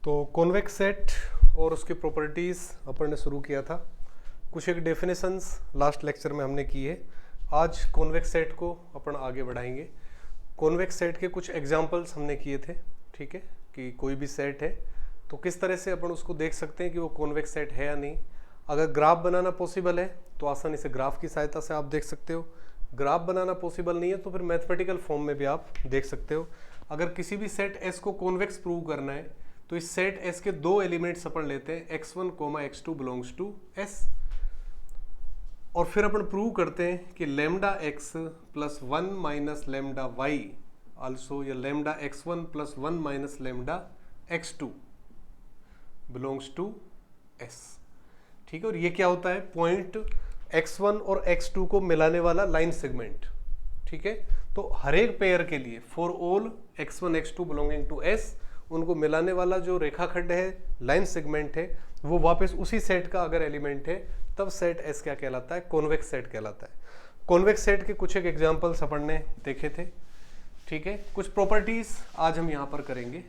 तो convex set और उसकी प्रॉपर्टीज़ अपन ने शुरू किया था। कुछ एक डेफिनेशंस लास्ट लेक्चर में हमने की है। आज कॉन्वेक्स सेट को अपन आगे बढ़ाएंगे। कॉन्वेक्स सेट के कुछ एग्जांपल्स हमने किए थे, ठीक है, कि कोई भी सेट है तो किस तरह से अपन उसको देख सकते हैं कि वो कॉन्वेक्स सेट है या नहीं। अगर ग्राफ बनाना पॉसिबल है तो आसानी से ग्राफ की सहायता से आप देख सकते हो। ग्राफ बनाना पॉसिबल नहीं है तो फिर मैथमेटिकल फॉर्म में भी आप देख सकते हो। अगर किसी भी सेट S को कॉन्वेक्स प्रूव करना है तो इस सेट S के दो एलिमेंट्स अपन लेते हैं x1, x2 belongs to S, और फिर अपन प्रूव करते हैं कि lambda x plus 1 minus lambda y also या lambda x1 plus 1 minus lambda x2 belongs to S, ठीक है। और ये क्या होता है? पॉइंट x1 और x2 को मिलाने वाला लाइन सेगमेंट, ठीक है। तो हर एक पेयर के लिए for all x1 x2 belonging to S उनको मिलाने वाला जो रेखाखंड है, लाइन सेगमेंट है, वो वापस उसी सेट का अगर एलिमेंट है तब सेट S क्या कहलाता है? कॉन्वेक्स सेट कहलाता है। कॉन्वेक्स सेट के कुछ एक एग्जांपल्स अपन ने देखे थे, ठीक है। कुछ प्रॉपर्टीज आज हम यहां पर करेंगे।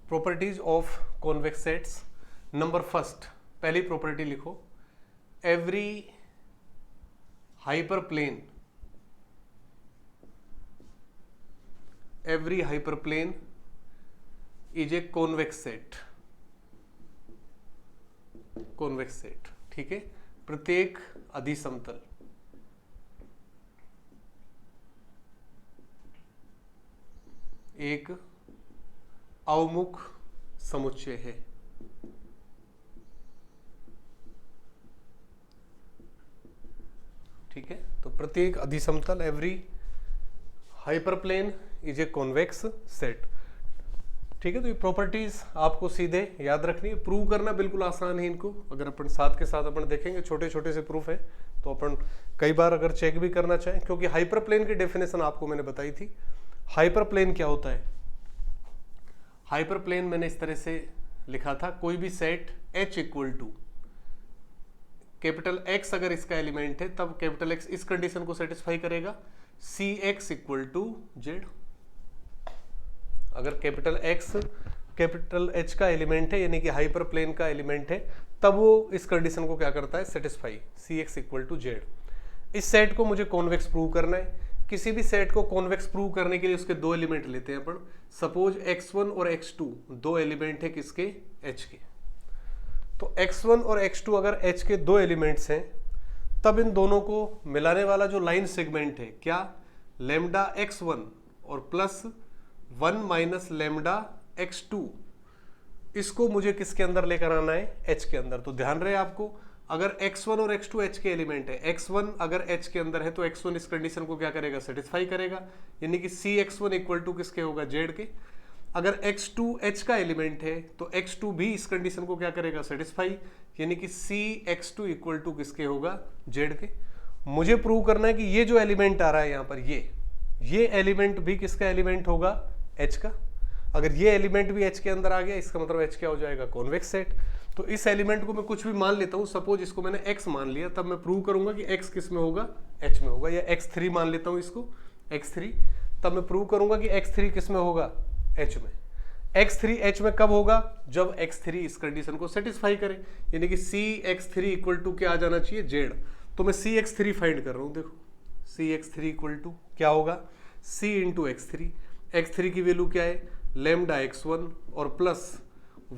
Properties of convex sets. Number first, पहली प्रॉपर्टी लिखो, every hyperplane is a convex set. ठीक है। प्रत्येक अधिसमतल एक अवमुख समुच्चय है। ठीक है। तो प्रत्येक अधिसमतल, every hyperplane is a convex set. ठीक है। तो ये प्रॉपर्टीज आपको सीधे याद रखनी है। प्रूव करना बिल्कुल आसान है इनको। अगर अपन साथ के साथ अपन देखेंगे, छोटे छोटे से प्रूफ है, तो अपन कई बार अगर चेक भी करना चाहें, क्योंकि हाइपरप्लेन की डेफिनेशन आपको मैंने बताई थी। हाइपरप्लेन क्या होता है? हाइपरप्लेन मैंने इस तरह से लिखा था, कोई भी set H equal to capital X अगर इसका एलिमेंट है तब कैपिटल X इस कंडीशन को सेटिस्फाई करेगा, CX इक्वल टू Z। अगर कैपिटल X कैपिटल H का एलिमेंट है, यानी कि हाइपरप्लेन का एलिमेंट है, तब वो इस कंडीशन को क्या करता है? Satisfy, CX equal to Z। इस सेट को मुझे कॉन्वेक्स प्रूव करना है। किसी भी सेट को कॉन्वेक्स प्रूव करने के लिए उसके दो एलिमेंट लेते हैं अपन। सपोज x1 और x2 दो एलिमेंट है किसके? H के। तो x1 और x2 अगर H के दो एलिमेंट्स हैं तब इन दोनों को मिलाने वाला जो लाइन सेगमेंट है, क्या? लैम्डा x1 और प्लस 1 माइनस लैम्डा x2, इसको मुझे किसके अंदर लेकर आना है? H के अंदर। तो ध्यान रहे आपको, अगर x1 और x2 H के एलिमेंट है, x1 अगर H के अंदर है तो x1 इस कंडीशन को क्या करेगा? सेटिस्फाई करेगा, यानी कि CX1 इक्वल टू किसके होगा? Z के। अगर x2 H का एलिमेंट है तो x2 भी इस कंडीशन को क्या करेगा? सेटिस्फाई, यानी कि CX2 इक्वल टू किसके होगा? Z के। मुझे प्रूव करना है कि ये जो एलिमेंट आ रहा है यहाँ पर, ये एलिमेंट भी किसका एलिमेंट होगा? H का। अगर ये एलिमेंट भी H के अंदर आ गया, इसका मतलब H क्या हो जाएगा? Convex set. तो इस एलिमेंट को मैं कुछ भी मान लेता हूं, सपोज इसको मैंने x मान लिया, तब मैं प्रूव करूंगा कि x किस में होगा? H में होगा। या x3 मान लेता हूं इसको, x3, तब मैं प्रूव करूंगा कि x3 किस में होगा? H में। x3 H में कब होगा? जब x3 इस कंडीशन को सेटिस्फाई करे, यानी कि CX3 इक्वल टू क्या आ जाना चाहिए? Z। तो मैं CX3 फाइंड कर रहा हूं, देखो CX3 इक्वल टू क्या होगा? C into x3। x3 की वैल्यू क्या है? लैम्डा x1 और प्लस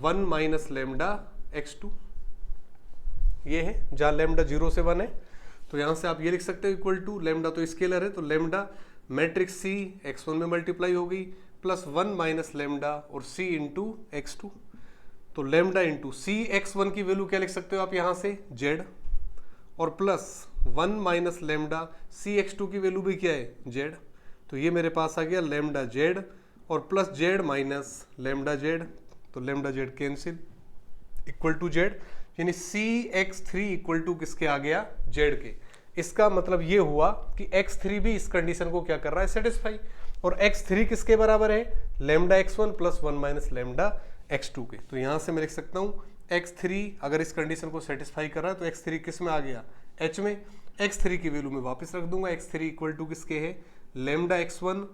1 माइनस लैम्डा x2, ये है जहां लैम्डा 0 से 1 है। तो यहां से आप ये लिख सकते हो इक्वल टू, लैम्डा तो स्केलर है तो लैम्डा मैट्रिक्स C x1 में मल्टीप्लाई हो गई प्लस 1 माइनस लैम्डा और C इंटू x2। तो लैम्डा इंटू C x1 की वैल्यू क्या लिख सकते हो आप यहां से? Z, और plus 1 minus lambda C x2 की वैल्यू भी क्या है? Z। तो ये मेरे पास आ गया लैम्डा Z और plus Z minus lambda Z। तो lambda Z cancel, equal to Z, यानी CX3 इक्वल टू किसके आ गया? Z के। इसका मतलब ये हुआ कि x3 भी इस कंडीशन को क्या कर रहा है? सेटिस्फाई। और x3 किसके बराबर है? Lambda x1 plus 1 minus lambda x2 के। तो यहां से मैं लिख सकता हूं x3 अगर इस कंडीशन को सेटिस्फाई कर रहा है तो x3 किस में आ गया? H में। x3 की वैल्यू मैं वापस रख दूंगा। x3 इक्वल टू किसके है, लेमडा x1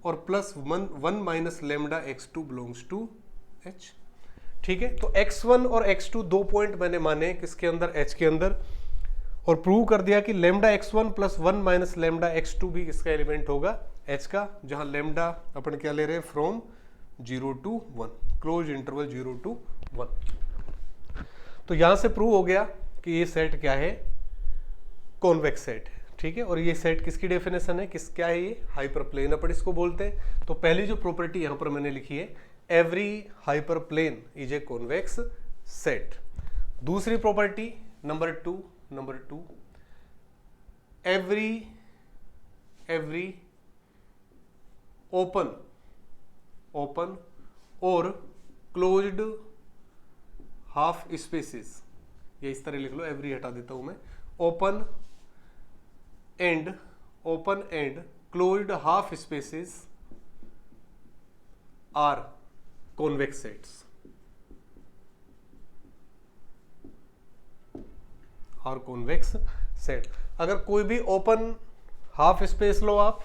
और plus 1 minus lambda x2 belongs to h। ठीक है, तो x1 और x2 दो पॉइंट मैंने माने किसके अंदर, h के अंदर, और प्रूव कर दिया कि lambda x1 plus 1 minus lambda x2 भी किसका एलिमेंट होगा, h का, जहां लेमडा अपन क्या ले रहे हैं, from 0 to 1, close interval 0 to 1। तो यहां से प्रूव हो गया कि ये सेट क्या है, कॉन्वेक्स सेट है। ठीक है, और ये सेट किसकी डेफिनेशन है, क्या है ये, हाइपरप्लेन अपन इसको बोलते हैं। तो पहली जो प्रॉपर्टी यहां पर मैंने लिखी है, every hyperplane is a convex set. दूसरी property number two, every open और क्लोज्ड हाफ स्पेसेस, ये इस तरह लिख लो, एवरी हटा देता हूं मैं, open and closed half spaces are convex sets, और कॉन्वेक्स सेट। अगर कोई भी ओपन हाफ स्पेस लो आप,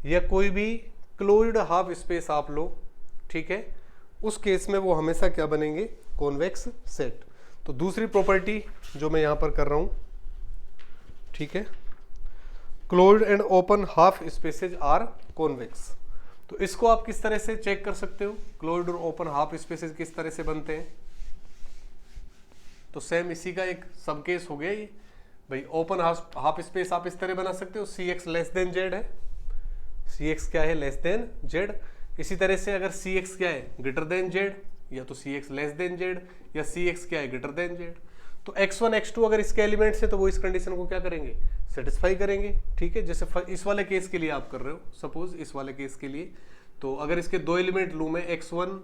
या कोई भी क्लोज्ड हाफ स्पेस आप लो, ठीक है, उस केस में वो हमेशा क्या बनेंगे, कॉन्वेक्स सेट। तो दूसरी प्रॉपर्टी जो मैं यहां पर कर रहा हूं, ठीक है, closed and open half spaces are convex. तो इसको आप किस तरह से चेक कर सकते हो, क्लोज्ड और ओपन हाफ स्पेसेज किस तरह से बनते हैं। तो सेम इसी का एक सब केस हो गया ये भाई। ओपन हाफ स्पेस आप इस तरह बना सकते हो, सी एक्स लेस देन जेड है, सी एक्स क्या है, लेस देन जेड। इसी तरह से अगर सी एक्स क्या है, ग्रेटर देन जेड, या तो सी एक्स लेस देन जेड, या सी एक्स क्या है, ग्रेटर देन जेड। तो x1 x2 अगर इसके एलिमेंट्स है तो वो इस कंडीशन को क्या करेंगे, सेटिस्फाई करेंगे। ठीक है, जैसे इस वाले केस के लिए आप कर रहे हो, सपोज इस वाले केस के लिए, तो अगर इसके दो एलिमेंट लूँ मैं, x1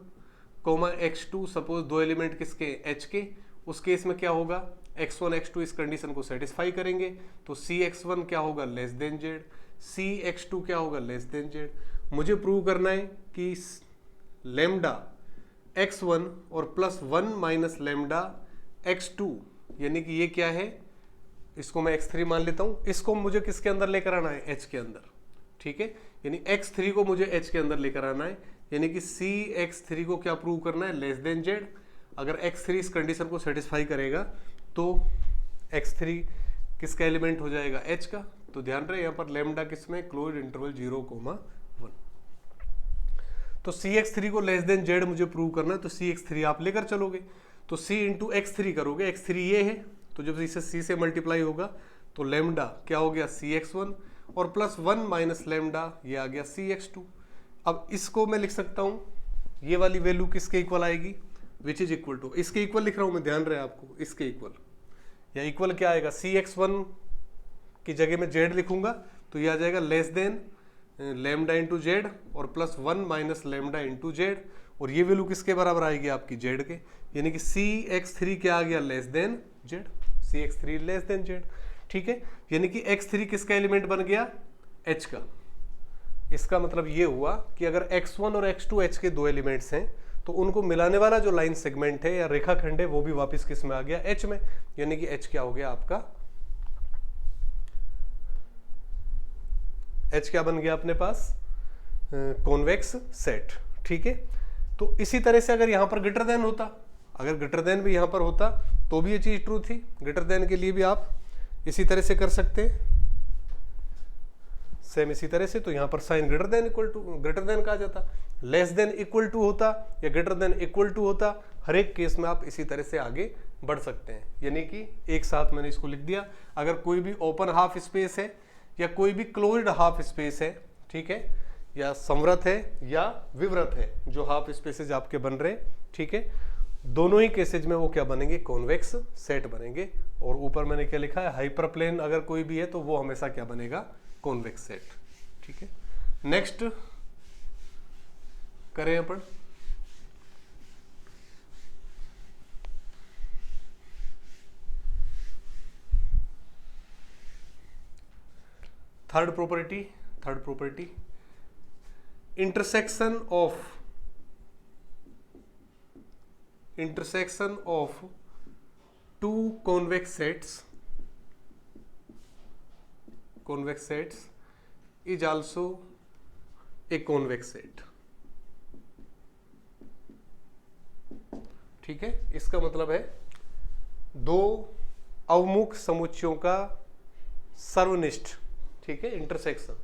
x2, सपोज दो एलिमेंट किसके, h के, उस केस में क्या होगा, x1 x2 इस कंडीशन को सेटिस्फाई करेंगे। तो cx1 क्या होगा, लेस देन जेड, cx2 क्या होगा, लेस देन जेड। मुझे प्रूव करना है कि लेमडा x1 और प्लस 1 माइनस लेमडा x2, यानी कि ये क्या है, इसको मैं x3 मान लेता हूं, इसको मुझे किसके अंदर लेकर आना है, h के अंदर। ठीक है, यानी x3 को मुझे h के अंदर लेकर आना है, यानी कि cx3 को क्या प्रूव करना है, लेस देन जेड। अगर x3 इस कंडीशन को सेटिस्फाई करेगा तो x3 किसका एलिमेंट हो जाएगा, h का। तो ध्यान रहे यहाँ पर लेमडा किसमें, क्लोज्ड इंटरवल 0,1। तो cx3 को लेस देन जेड मुझे प्रूव करना है, तो cx3 आप लेकर चलोगे, तो c इंटू x3 करोगे, x3 ये है, तो जब इसे c से मल्टीप्लाई होगा तो लेमडा क्या हो गया, cx1 और प्लस 1 माइनस लेमडा ये आ गया cx2। अब इसको मैं लिख सकता हूं, ये वाली वैल्यू किसके इक्वल आएगी, विच इज इक्वल टू, इसके इक्वल लिख रहा हूं मैं, ध्यान रहे आपको, इसके इक्वल, या इक्वल क्या आएगा, cx1 की जगह में जेड लिखूंगा तो ये आ जाएगा less than lambda into Z और plus 1 minus lambda into Z, और ये वैल्यू किसके बराबर आएगी, आपकी जेड के, यानी कि cx3 क्या आ गया, less than Z, cx3 less than Z. ठीक है, यानी कि x3 किसका एलिमेंट बन गया, h का। इसका मतलब ये हुआ कि अगर x1 और x2 h के दो एलिमेंट्स हैं तो उनको मिलाने वाला जो लाइन सेगमेंट है या रेखाखंड है वो भी वापस किस में आ गया, h में, यानी कि h क्या हो गया आपका, h क्या बन गया अपने पास, कॉन्वेक्स सेट। ठीक है, तो इसी तरह से अगर यहां पर ग्रेटर देन होता, अगर ग्रेटर देन भी यहां पर होता तो भी ये चीज ट्रू थी। ग्रेटर देन के लिए भी आप इसी तरह से कर सकते हैं, सेम इसी तरह से। तो यहां पर sign greater than equal to, greater than कहा जाता, लेस देन इक्वल टू होता या ग्रेटर देन इक्वल टू होता, हर एक केस में आप इसी तरह से आगे बढ़ सकते हैं। यानी कि एक साथ मैंने इसको लिख दिया, अगर कोई भी ओपन हाफ स्पेस है या कोई भी क्लोज्ड हाफ स्पेस है, ठीक है, या समव्रत है या विवृत है, जो हाफ स्पेसेज आपके बन रहे, ठीक है, दोनों ही केसेज में वो क्या बनेंगे, कॉन्वेक्स सेट बनेंगे। और ऊपर मैंने क्या लिखा है, हाइपरप्लेन अगर कोई भी है तो वो हमेशा क्या बनेगा, कॉन्वेक्स सेट। ठीक है, नेक्स्ट करें अपन, third property, intersection of two convex sets convex sets is also a convex set। ठीक है, इसका मतलब है दो अवमुख समुच्चयों का सर्वनिष्ठ, ठीक है, इंटरसेक्शन।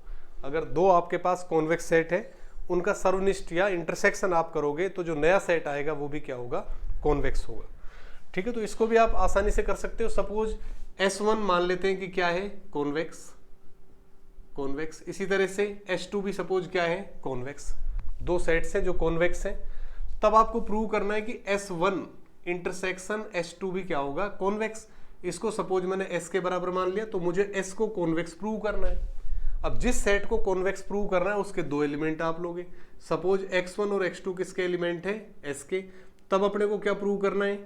अगर दो आपके पास कॉन्वेक्स सेट है, उनका सर्वनिष्ठ या इंटरसेक्शन आप करोगे तो जो नया सेट आएगा वो भी क्या होगा, कॉन्वेक्स होगा। ठीक है, तो इसको भी आप आसानी से कर सकते हो। सपोज S1 मान लेते हैं कि क्या है, कॉन्वेक्स, कॉन्वेक्स। इसी तरह से S2 भी सपोज क्या है, कॉन्वेक्स। दो सेट्स हैं जो कॉन्वेक्स हैं। तब आपको प्रूव करना है कि S1 इंटरसेक्शन S2 भी क्या होगा, कॉन्वेक्स। इसको सपोज मैंने S के बराबर मान लिया, तो मुझे S को कॉन्वेक्स प्रूव करना है। अब जिस सेट को कॉन्वेक्स प्रूव करना है उसके दो एलिमेंट आप लोगे। सपोज x1 और x2 किसके एलिमेंट है, S के। तब अपने को क्या प्रूव करना है,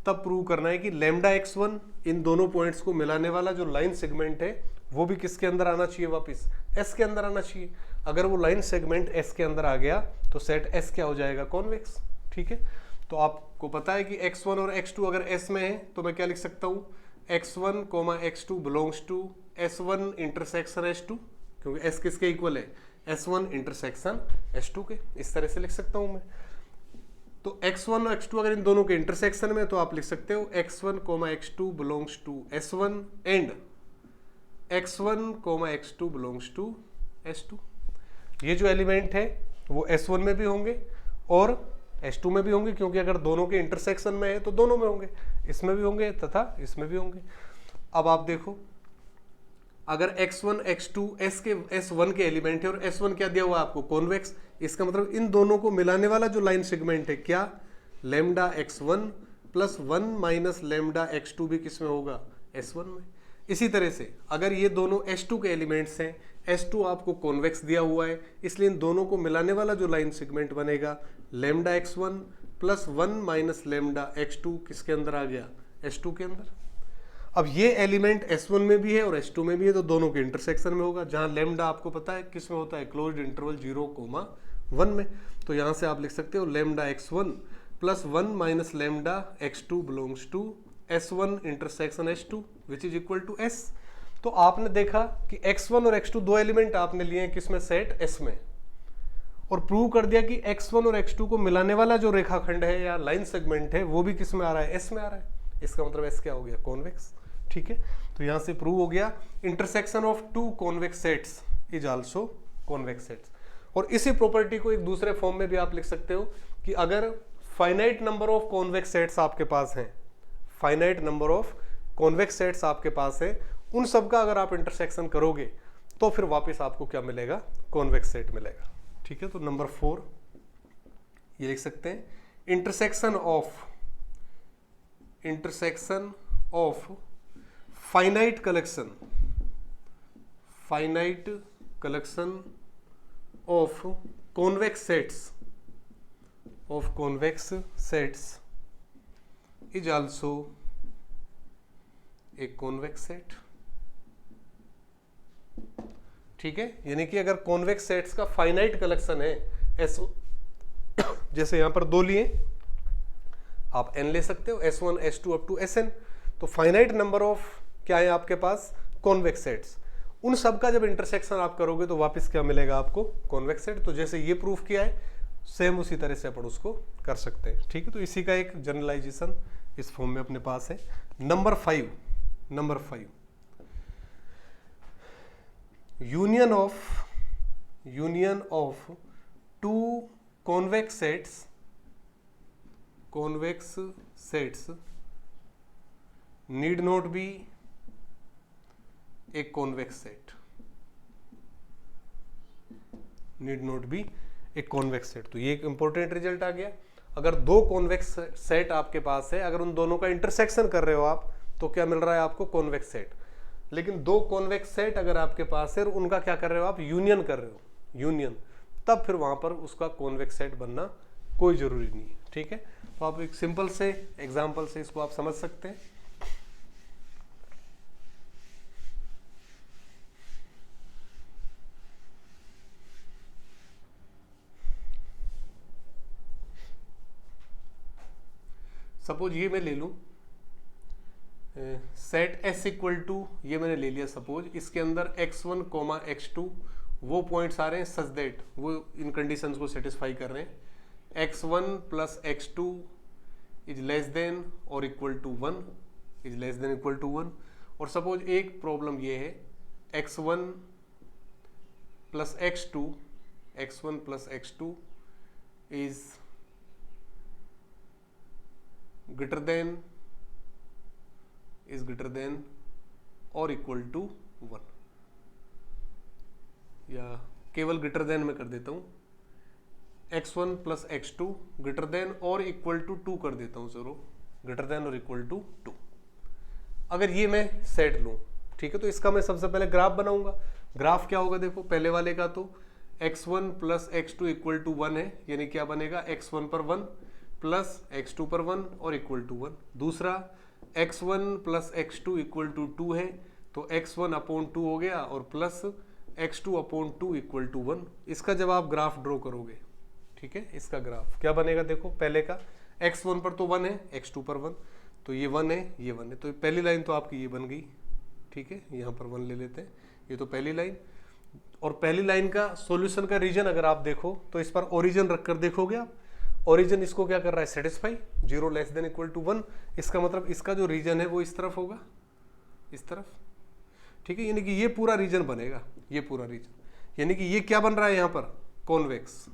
तब प्रूव करना है कि लैम्डा x1 इन दोनों पॉइंट्स को मिलाने वाला जो लाइन सेगमेंट है वो भी किसके अंदर आना चाहिए, वापस S के अंदर आना चाहिए। अगर वो लाइन सेगमेंट S के अंदर आ गया तो सेट S क्या हो जाएगा, कॉन्वेक्स। ठीक है, तो आपको पता है कि x1 और x2 अगर S में है तो मैं क्या लिख सकता हूँ, x1, x2 belongs to S1 intersection S2, क्योंकि S किसके इक्वल है, S1 इंटरसेक्शन S2 के। इस तरह से लिख सकता हूँ मैं। तो x1 और x2 अगर इन दोनों के इंटरसेक्शन में, तो आप लिख सकते हो x1, x2 belongs to S1 and x1, x2 belongs to S2। ये जो एलिमेंट है वो S1 में भी होंगे और S2 में भी होंगे, क्योंकि अगर दोनों के इंटरसेक्शन में है तो दोनों में होंगे, इसमें भी होंगे तथा इसमें भी होंगे। अब आप देखो, अगर x1, x2 S1 के एलिमेंट है और S1 क्या दिया हुआ आपको, कॉन्वेक्स। इसका मतलब इन दोनों को मिलाने वाला जो लाइन सेगमेंट है क्या, lambda x1 plus 1 minus lambda x2 भी किसमें होगा, S1 में। इसी तरह से अगर ये दोनों S2 के एलिमेंट्स हैं, S2 आपको कॉन्वेक्स दिया हुआ है, इसलिए इन दोनों को मिलाने वाला जो लाइन सेगमेंट बनेगा, lambda x1 plus 1 minus lambda x2 किसके अंदर आ गया, S2 के अंदर। अब ये एलिमेंट S1 में भी है और S2 में भी है, तो दोनों के इंटरसेक्शन में होगा, जहां लैम्डा आपको पता है किस में होता है, क्लोज्ड इंटरवल 0,1 में। तो यहां से आप लिख सकते हो lambda x1 plus 1 minus lambda x2 belongs to S1 intersection S2 which is equal to S। तो आपने देखा कि x1 और x2 दो एलिमेंट आपने लिए हैं किसमें, सेट S में, और प्रूव कर दिया कि x1 और x2 को मिलाने वाला जो रेखाखंड है या लाइन सेगमेंट है वो भी किस में आ रहा है, S में आ रहा है। इसका मतलब S क्या हो गया, कॉन्वेक्स। ठीक है, तो यहां से प्रूव हो गया intersection of two convex sets is also convex sets. और इसी प्रॉपर्टी को एक दूसरे फॉर्म में भी आप लिख सकते हो कि अगर finite number of convex sets आपके पास हैं, finite number of convex sets आपके पास है, उन सब का अगर आप इंटरसेक्शन करोगे तो फिर वापस आपको क्या मिलेगा, कॉन्वेक्स सेट मिलेगा। ठीक है, तो नंबर 4 ये लिख सकते हैं, intersection of finite collection of convex sets is also a convex set. ठीक है, यानी कि अगर कॉन्वेक्स सेट्स का फाइनाइट कलेक्शन है, जैसे यहां पर दो लिए, आप n ले सकते हो, S1, S2 up to Sn। तो फाइनाइट नंबर ऑफ क्या है आपके पास, कॉन्वेक्स सेट्स, उन सब का जब इंटरसेक्शन आप करोगे तो वापस क्या मिलेगा आपको, कॉन्वेक्स सेट। तो जैसे ये प्रूफ किया है, सेम उसी तरह से अपन उसको कर सकते हैं। ठीक है, तो इसी का एक जनरलाइजेशन इस फॉर्म में अपने पास है। Number 5 union of two convex sets need not be a convex set, तो ये एक इंपॉर्टेंट रिजल्ट आ गया। अगर दो कॉन्वेक्स सेट आपके पास है, अगर उन दोनों का इंटरसेक्शन कर रहे हो आप, तो क्या मिल रहा है आपको, कॉन्वेक्स सेट। लेकिन दो कॉन्वेक्स सेट अगर आपके पास है और उनका क्या कर रहे हो आप, यूनियन कर रहे हो, यूनियन, तब फिर वहां पर उसका कॉन्वेक्स सेट बनना कोई जरूरी नहीं है। ठीक है, तो आप एक सिंपल से एग्जांपल से इसको आप समझ सकते हैं। सपोज ये मैं ले लूं सेट S इक्वल टू, ये मैंने ले लिया सपोज, इसके अंदर x1 x2 वो पॉइंट्स आ रहे हैं सच दैट वो इन कंडीशंस को सेटिस्फाई कर रहे हैं। x1 plus x2 is less than और equal to 1, is less than equal to 1। और सपोज एक प्रॉब्लम ये है x1 plus x2, x1 plus x2 is greater than और इक्वल टू 1, या केवल ग्रेटर देन में कर देता हूं, x1 plus x2 greater than और इक्वल टू 2 कर देता हूं, जरूर ग्रेटर देन और इक्वल टू 2। अगर ये मैं सेट लूं, ठीक है, तो इसका मैं सबसे पहले ग्राफ बनाऊंगा। ग्राफ क्या होगा, देखो पहले वाले का तो x1 plus x2 equal to 1 है, यानी क्या बनेगा x1 पर 1 प्लस x2 पर 1 और इक्वल टू 1। दूसरा x1 plus x2 equal to 2 है, तो x1 अपॉन 2 हो गया और plus x2 upon 2 equal to 1। इसका जब आप ग्राफ ड्रॉ करोगे, ठीक है, इसका ग्राफ क्या बनेगा, देखो पहले का x1 पर तो 1 है, x2 पर 1, तो ये 1 है, ये 1 है, तो पहली लाइन तो आपकी ये बन गई, ठीक है, यहाँ पर 1 ले लेते हैं, ये तो पहली लाइन। और पहली लाइन का सॉल्यूशन का रीजन अगर आप देखो तो इस पर ओरिजिन रखकर देखोगे आप, ओरिजिन इसको क्या कर रहा है, satisfy, 0 less than equal to 1। इसका मतलब इसका जो रीजन है वो इस तरफ होगा, इस तरफ, ठीक है, यानी कि ये पूरा रीजन बनेगा, ये पूरा रीजन, यानी कि ये क्या बन रहा है यहाँ पर, कॉन्वेक्स।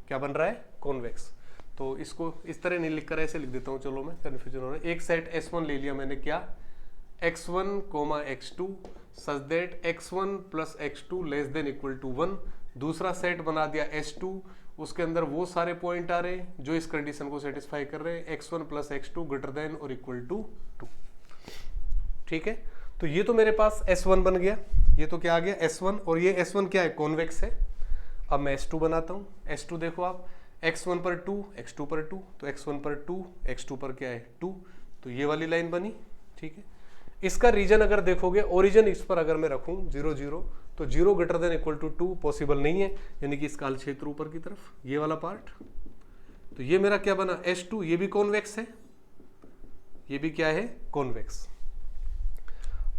क्या बन रहा है, कॉन्वेक्स। तो इसको इस तरह नहीं लिखकर ऐसे लिख देता हूँ, चलो मैं कन्फ्यूजन हो रहा है। एक सेट S1 ले लिया मैंने, क्या x1 x2 such that x1 plus x2 less than equal to 1। दूसरा सेट बना दिया S2, उसके अंदर वो सारे पॉइंट आ रहे हैं जो इस कंडीशन को सेटिस्फाई कर रहे हैं, x1 plus x2 greater than और इक्वल टू 2, ठीक है। तो ये तो मेरे पास S1 बन गया, ये तो क्या आ गया S1, और ये S1 क्या है, कॉन्वेक्स है। अब मैं S2 बनाता हूँ। S2 देखो आप, x1 पर 2, x2 पर 2, तो x1 पर 2, x2 पर क्या है 2, तो ये वाली लाइन बनी, ठीक है। इसका रीजन अगर देखोगे, ओरिजिन इस पर अगर मैं रखूं 0 0, तो 0 greater than equal to 2 possible नहीं है, यानी कि इस काल क्षेत्र ऊपर की तरफ, ये वाला पार्ट। तो ये मेरा क्या बना, S2, ये भी कॉन्वेक्स है, ये भी क्या है, कॉन्वेक्स।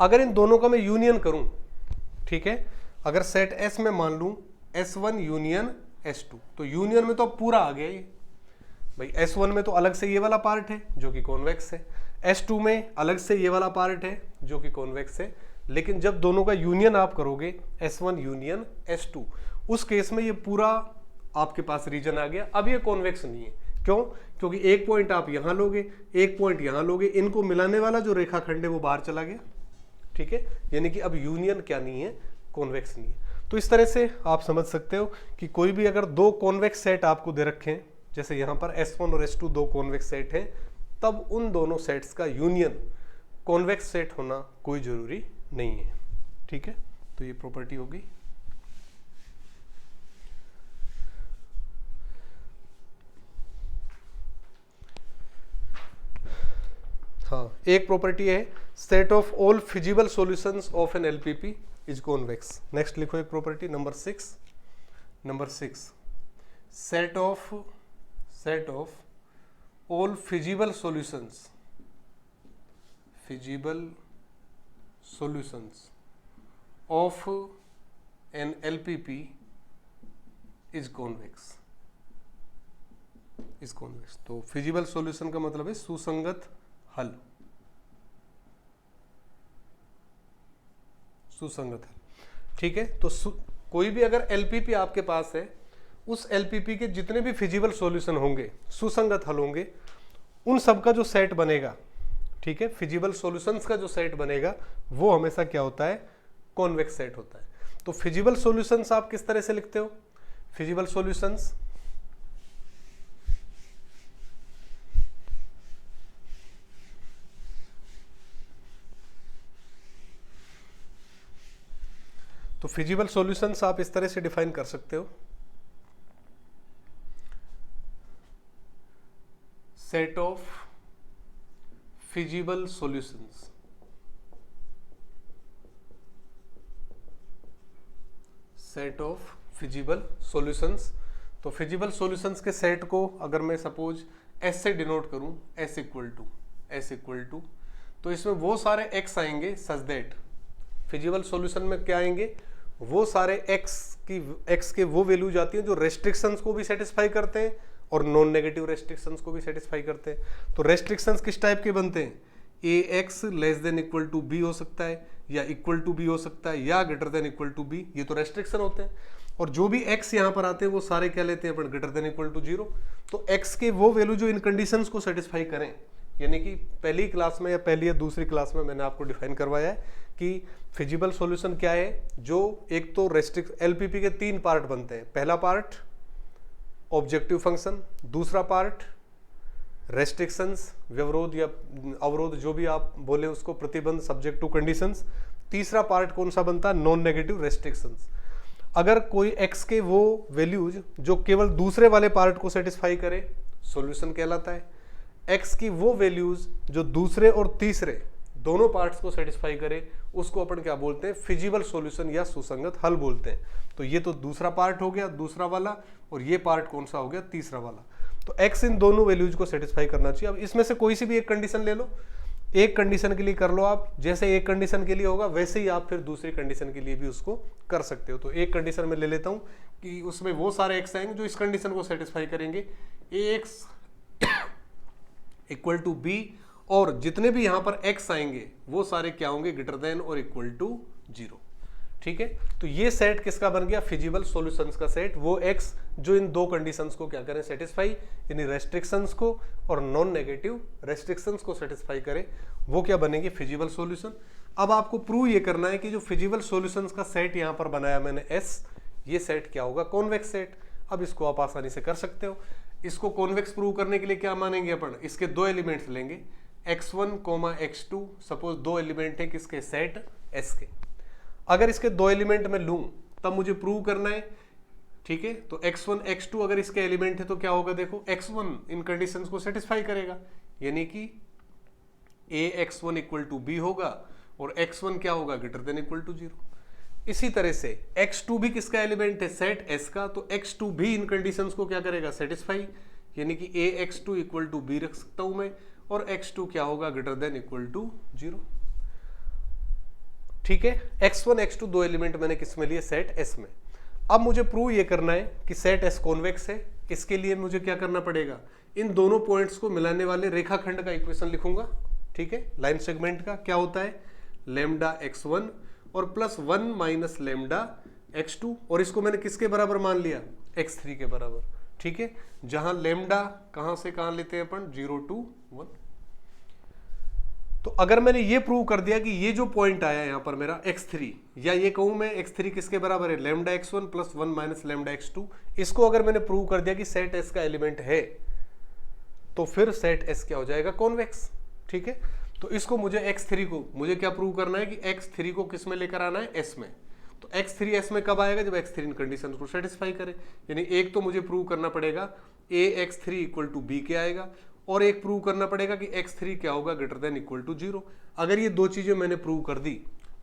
अगर इन दोनों का मैं यूनियन करूं, ठीक है, अगर सेट S में मान लूं S1 यूनियन S2, तो यूनियन में तो अब पूरा आ गया ये भाई। S1 में तो अलग से ये वाला पार्ट है जो कि कॉन्वेक्स है, S2 में अलग से ये वाला पार्ट है जो कि कॉन्वेक्स है, लेकिन जब दोनों का यूनियन आप करोगे S1 यूनियन S2, उस केस में ये पूरा आपके पास रीजन आ गया। अब ये कॉन्वेक्स नहीं है, क्यों, क्योंकि एक पॉइंट आप यहां लोगे, एक पॉइंट यहां लोगे, इनको मिलाने वाला जो रेखाखंड है वो बाहर चला गया, ठीक है, यानी कि अब यूनियन क्या नहीं है, कॉन्वेक्स नहीं है। तो इस तरह से आप समझ सकते हो कि कोई भी अगर दो कॉन्वेक्स सेट आपको दे रखे हैं, जैसे यहाँ पर S1 और S2 दो कॉन्वेक्स सेट हैं, तब उन दोनों सेट्स का यूनियन कॉन्वेक्स सेट होना कोई जरूरी नहीं है, ठीक है। तो ये प्रॉपर्टी होगी। हाँ, एक प्रॉपर्टी है, set of all feasible solutions of an LPP is convex. Next लिखो एक property number 6। Number 6, set of all feasible solutions of an LPP is convex, तो फिजिबल सॉल्यूशन का मतलब है सुसंगत हल, सुसंगत हल, ठीक है। तो कोई भी अगर LPP आपके पास है, उस LPP के जितने भी फिजिबल सॉल्यूशन होंगे, सुसंगत हल होंगे, उन सब का जो सेट बनेगा, ठीक है, फिजिबल सॉल्यूशंस का जो सेट बनेगा वो हमेशा क्या होता है, कॉन्वेक्स सेट होता है। तो फिजिबल सॉल्यूशंस आप किस तरह से लिखते हो, फिजिबल सॉल्यूशंस तो फिजिबल सॉल्यूशंस आप इस तरह से डिफाइन कर सकते हो, set of feasible solutions, set of feasible solutions. तो फिजिबल सॉल्यूशंस के सेट को अगर मैं सपोज S से डिनोट करूं, S इक्वल टू, तो इसमें वो सारे x आएंगे सच दैट फिजिबल सॉल्यूशन में क्या आएंगे, वो सारे x के वो वैल्यूज आती हैं जो रेस्ट्रिक्शंस को भी सेटिस्फाई करते हैं और नॉन नेगेटिव रेस्ट्रिक्शंस को भी सेटिस्फाई करते हैं। तो रेस्ट्रिक्शंस किस टाइप के बनते हैं, ax less than equal to b हो सकता है, या इक्वल टू b हो सकता है, या greater than equal to b, ये तो रेस्ट्रिक्शन होते हैं। और जो भी x यहाँ पर आते हैं वो सारे क्या लेते हैं अपन, ग्रेटर देन इक्वल टू 0। तो x के वो वैल्यू जो इन कंडीशंस को सेटिस्फाई करें, यानी कि पहली क्लास में या पहली या दूसरी क्लास में मैंने आपको डिफाइन करवाया है कि फिजिबल सॉल्यूशन क्या है। जो एक तो एलपीपी के 3 पार्ट बनते हैं, पहला पार्ट ऑब्जेक्टिव फंक्शन, दूसरा पार्ट रेस्ट्रिक्शंस व्यवरोध या अवरोध जो भी आप बोले उसको, प्रतिबंध सब्जेक्ट टू कंडीशंस, तीसरा पार्ट कौन सा बनता है, नॉन नेगेटिव रेस्ट्रिक्शंस। अगर कोई x के वो वैल्यूज जो केवल दूसरे वाले पार्ट को सेटिस्फाई करे, सॉल्यूशन कहलाता है। x की वो वैल्यूज जो दूसरे और तीसरे दोनों पार्ट्स को सेटिस्फाई करे, उसको अपन क्या बोलते हैं, फिजिबल सॉल्यूशन या सुसंगत हल बोलते हैं। तो ये तो दूसरा पार्ट हो गया, दूसरा वाला, और ये पार्ट कौन सा हो गया, तीसरा वाला। तो x इन दोनों वैल्यूज को सेटिस्फाई करना चाहिए। अब इसमें से कोई सी भी एक कंडीशन ले लो, एक कंडीशन के लिए कर लो आप, जैसे एक कंडीशन के लिए होगा वैसे ही आप फिर दूसरी कंडीशन के लिए भी उसको कर सकते हो। तो एक कंडीशन में ले लेता हूं कि उसमें वो सारे x आएंगे जो इस कंडीशन को सेटिस्फाई करेंगे, ax इक्वल टू b, और जितने भी यहां पर x आएंगे वो सारे क्या होंगे, ग्रेटर देन और इक्वल टू 0। ठीक है, तो ये सेट किसका बन गया, फिजिबल सॉल्यूशंस का सेट। वो x जो इन दो कंडीशंस को क्या करें, सेटिस्फाई, यानी रेस्ट्रिक्शंस को और नॉन नेगेटिव रेस्ट्रिक्शंस को सेटिस्फाई करे, वो क्या बनेगी, फिजिबल सॉल्यूशन। अब आपको प्रूव ये करना है कि जो फिजिबल सॉल्यूशंस का सेट यहां पर बनाया मैंने S, ये सेट क्या होगा, कॉन्वेक्स सेट। अब इसको आप आसानी से कर सकते हो। इसको कॉन्वेक्स प्रूव करने के लिए क्या मानेंगे अपन, इसके 2 एलिमेंट्स लेंगे, x1, x2, सपोज 2 एलिमेंट है किसके, सेट S के। अगर इसके 2 एलिमेंट में लूं तब मुझे प्रूव करना है। ठीक है, तो x1, x2 अगर इसके एलिमेंट है तो क्या होगा, देखो x1 इन कंडीशंस को सेटिस्फाई करेगा, यानी कि ax1 इक्वल टू b होगा, और x1 क्या होगा, ग्रेटर देन इक्वल टू 0। इसी तरह से x2 भी किसका एलिमेंट है, सेट S का, तो x2 भी इन कंडीशंस को क्या करेगा, सेटिस्फाई, यानी कि ax2 इक्वल टू b रख सकता हूं मैं, और x2 क्या होगा, ग्रेटर देन इक्वल टू 0। ठीक है, x1, x2 दो एलिमेंट मैंने किस में लिए, सेट S में। अब मुझे प्रूव ये करना है कि सेट S कॉन्वेक्स है। इसके लिए मुझे क्या करना पड़ेगा, इन दोनों पॉइंट्स को मिलाने वाले रेखाखंड का इक्वेशन लिखूंगा। ठीक है, लाइन सेगमेंट का क्या होता है, लैम्डा x1 और प्लस 1 माइनस लैम्डा x2, और इसको मैंने किसके बराबर मान लिया, x3 के बराबर। ठीक है, जहां लैम्डा कहां से कहां लेते हैं अपन, 0 to 1। तो अगर मैंने ये प्रूव कर दिया कि ये जो पॉइंट आया यहां पर मेरा x3, या ये कहूं मैं x3 किसके बराबर है, lambda x1 plus 1 minus lambda x2, इसको अगर मैंने प्रूव कर दिया कि सेट S का एलिमेंट है, तो फिर सेट S क्या हो जाएगा, कॉन्वेक्स। ठीक है, तो इसको मुझे x3 को मुझे क्या प्रूव करना है कि x3 को किस में लेकर आना है, S में। तो x3 S में कब आएगा, जब x3 इन कंडीशन को सेटिस्फाई करे। यानी एक तो मुझे प्रूव करना पड़ेगा ax3 इक्वल टू b के आएगा, और एक प्रूव करना पड़ेगा कि x3 क्या होगा, ग्रेटर देन इक्वल टू 0। अगर ये दो चीजें मैंने प्रूव कर दी,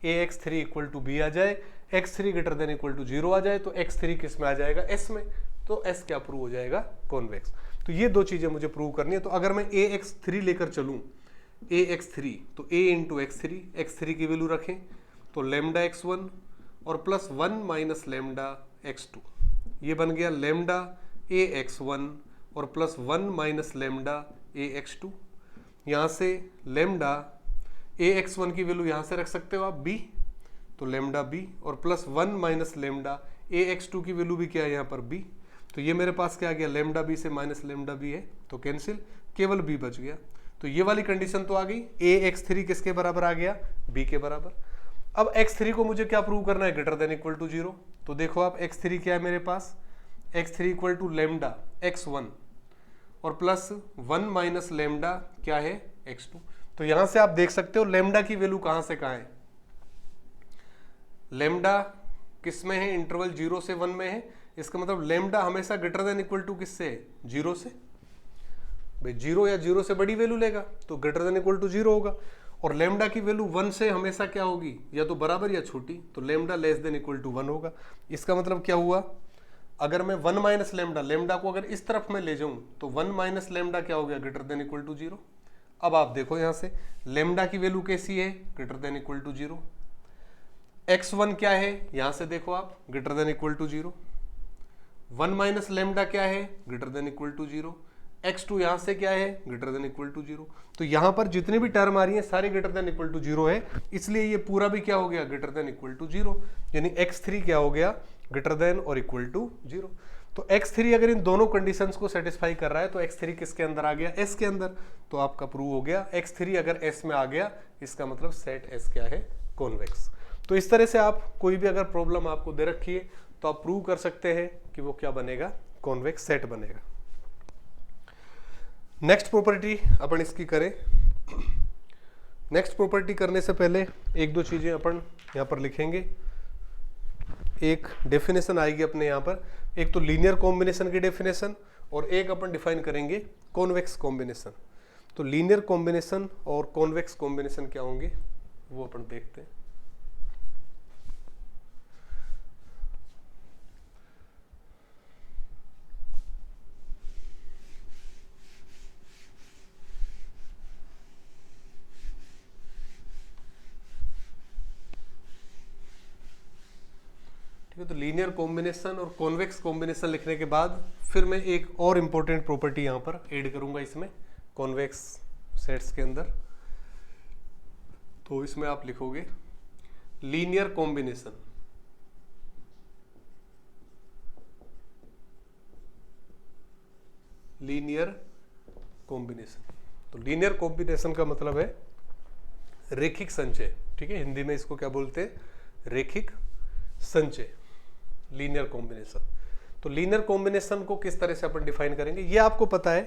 ax3 इक्वल टू b आ जाए, x3 greater than equal to 0 आ जाए, तो x3 किस में आ जाएगा, S में। तो S क्या प्रूव हो जाएगा, कॉन्वेक्स। तो ये दो चीजें मुझे प्रूव करनी है। तो अगर मैं ax3 लेकर चलूं, ax3, तो a इंटू x3 की वैल्यू रखें तो लैम्डा x1 और प्लस 1 माइनस लैम्डा x2, ये बन गया लैम्डा ax1 और प्लस 1 माइनस लैम्डा ax2। यहाँ से लैम्डा ax1 की वैल्यू यहाँ से रख सकते हो आप b, तो लैम्डा b, और प्लस 1 माइनस लैम्डा ax2 की वैल्यू भी क्या है यहाँ पर b। तो ये मेरे पास क्या आ गया, लैम्डा b से माइनस लैम्डा b है, तो कैंसिल, केवल b बच गया। तो ये वाली कंडीशन तो आ गई, ax3 किसके बराबर आ गया, b के बराबर। अब x3 को मुझे क्या प्रूव करना है, ग्रेटर देन इक्वल टू 0। तो देखो आप x3 क्या है मेरे पास, x3 equal to lambda x1 और प्लस 1 माइनस लैम्डा क्या है, x2। तो यहां से आप देख सकते हो लैम्डा की वैल्यू कहां से कहां है, लैम्डा किस में है, इंटरवल 0 से 1 में है। इसका मतलब लैम्डा हमेशा ग्रेटर देन इक्वल टू किससे है, 0 से। भाई 0 या 0 से बड़ी वैल्यू लेगा तो ग्रेटर देन इक्वल टू 0 होगा, और लैम्डा की वैल्यू 1 से हमेशा क्या होगी, या तो बराबर या छोटी, तो lambda less than equal to 1 होगा। इसका मतलब क्या हुआ, अगर मैं 1 माइनस लैम्डा, लैम्डा को अगर इस तरफ मैं ले जाऊं तो 1 माइनस लैम्डा क्या हो गया, ग्रेटर देन इक्वल टू 0। अब आप देखो यहां से लेमडा की वैल्यू कैसी है, greater than equal to 0। x1 क्या है, यहां से देखो आप, greater than equal to 0। 1 minus lambda क्या है, greater than equal to 0। x2 यहां से क्या है, ग्रेटर देन इक्वल टू 0। तो यहां पर जितनी भी टर्म आ रही है सारी ग्रेटर देन इक्वल टू 0 है, इसलिए ये पूरा भी क्या हो गया, ग्रेटर देन इक्वल टू 0। यानी x3 क्या हो गया, ग्रेटर देन और इक्वल टू 0। तो x3 अगर इन दोनों कंडीशंस को सेटिस्फाई कर रहा है तो x3 किसके अंदर आ गया, s के अंदर। तो आपका प्रूव हो गया x3 अगर s में आ गया, इसका मतलब सेट s क्या है, कॉन्वेक्स। तो इस तरह से आप कोई भी अगर प्रॉब्लम आपको दे रखी है तो आप प्रूव कर सकते हैं कि वो क्या बनेगा, कॉन्वेक्स सेट बनेगा। नेक्स्ट प्रॉपर्टी अपन इसकी करें। नेक्स्ट प्रॉपर्टी करने से पहले एक दो चीजें अपन यहां पर लिखेंगे। एक डेफिनेशन आएगी अपने यहां पर, एक तो लीनियर कॉम्बिनेशन की डेफिनेशन और एक अपन डिफाइन करेंगे कॉन्वेक्स कॉम्बिनेशन। तो लीनियर कॉम्बिनेशन और कॉन्वेक्स कॉम्बिनेशन क्या होंगे वो अपन देखते हैं। ठीक है, तो लीनियर कॉम्बिनेशन और कॉन्वेक्स कॉम्बिनेशन लिखने के बाद फिर मैं एक और इंपॉर्टेंट प्रॉपर्टी यहां पर ऐड करूंगा इसमें, कॉन्वेक्स सेट्स के अंदर। तो इसमें आप लिखोगे लीनियर कॉम्बिनेशन। लीनियर कॉम्बिनेशन, तो लीनियर कॉम्बिनेशन का मतलब है रेखिक संचय। ठीक है, हिंदी में इसको क्या बोलते हैं, रेखिक संचय, लीनियर कॉम्बिनेशन। तो लीनियर कॉम्बिनेशन को किस तरह से अपन डिफाइन करेंगे, ये आपको पता है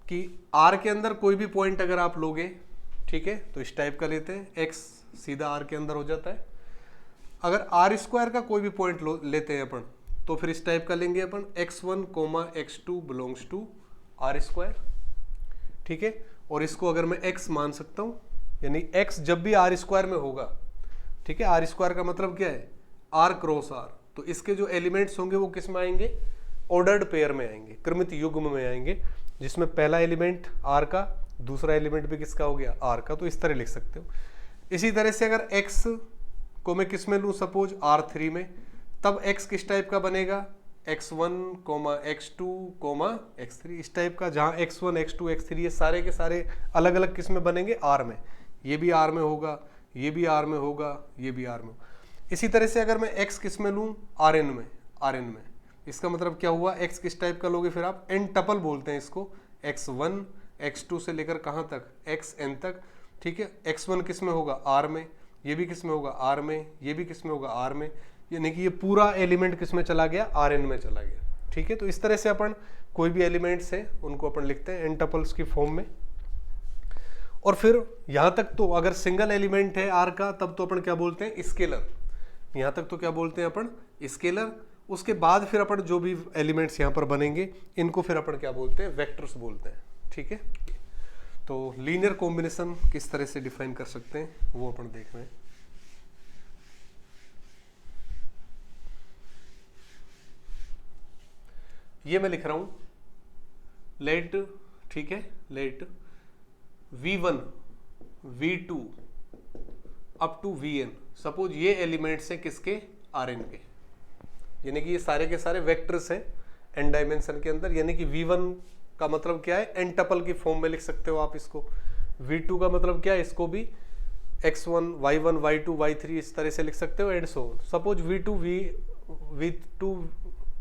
कि R के अंदर कोई भी पॉइंट अगर आप लोगे, ठीक है, तो इस टाइप का लेते हैं, x सीधा R के अंदर हो जाता है। अगर R² का कोई भी पॉइंट लेते हैं अपन, तो फिर इस टाइप का लेंगे अपन, x1, x2 belongs to R²। ठीक है, और इसको अगर मैं x मान सकता हूं, यानी x जब भी R² में होगा, ठीक है, R² का मतलब क्या है, R क्रॉस R। तो इसके जो एलिमेंट्स होंगे वो किस में आएंगे, ऑर्डर्ड पेयर में आएंगे, क्रमित युग्म में आएंगे, जिसमें पहला एलिमेंट R का, दूसरा एलिमेंट भी किसका हो गया, R का। तो इस तरह लिख सकते हो। इसी तरह से अगर x को मैं किस में लूं, सपोज R3 में, तब x किस टाइप का बनेगा, x1, x2, x3, इस टाइप का, जहां x1, x2, x3 ये सारे के सारे अलग अलग किस में बनेंगे, R में। ये भी R में होगा, ये भी R में होगा, ये भी R में। इसी तरह से अगर मैं x किस में लूं, Rn में, इसका मतलब क्या हुआ, x किस टाइप का लोगे फिर आप, n टपल बोलते हैं इसको, x1, x2 से लेकर कहां तक, xn तक। ठीक है, x1 किस में होगा, R में, ये भी किस में होगा, R में, ये भी किस में होगा, R में, यानी कि ये पूरा एलिमेंट किस में चला गया, Rn में चला गया। ठीक है, तो इस तरह से अपन कोई भी एलिमेंट्स है उनको अपन लिखते हैं n टपल्स की फॉर्म में। और फिर यहां तक तो अगर सिंगल एलिमेंट है R का, तब तो अपन क्या बोलते हैं, स्केलर। यहां तक तो क्या बोलते हैं अपन, स्केलर। उसके बाद फिर अपन जो भी एलिमेंट्स यहां पर बनेंगे, इनको फिर अपन क्या बोलते हैं, वेक्टर्स बोलते हैं। ठीक है, तो लीनियर कॉम्बिनेशन किस तरह से डिफाइन कर सकते हैं वो अपन देख रहे हैं। ये मैं लिख रहा हूं, लेट, ठीक है, let v1, v2 up to vn, suppose ये एलिमेंट्स हैं किसके, Rn के, यानी कि ये सारे के सारे वेक्टर्स हैं n डायमेंशन के अंदर। यानी कि v1 का मतलब क्या है, n टपल की फॉर्म में लिख सकते हो आप इसको। v2 का मतलब क्या है, इसको भी x1, y1, y2, y3 इस तरह से लिख सकते हो, and so on. Suppose v2, v2,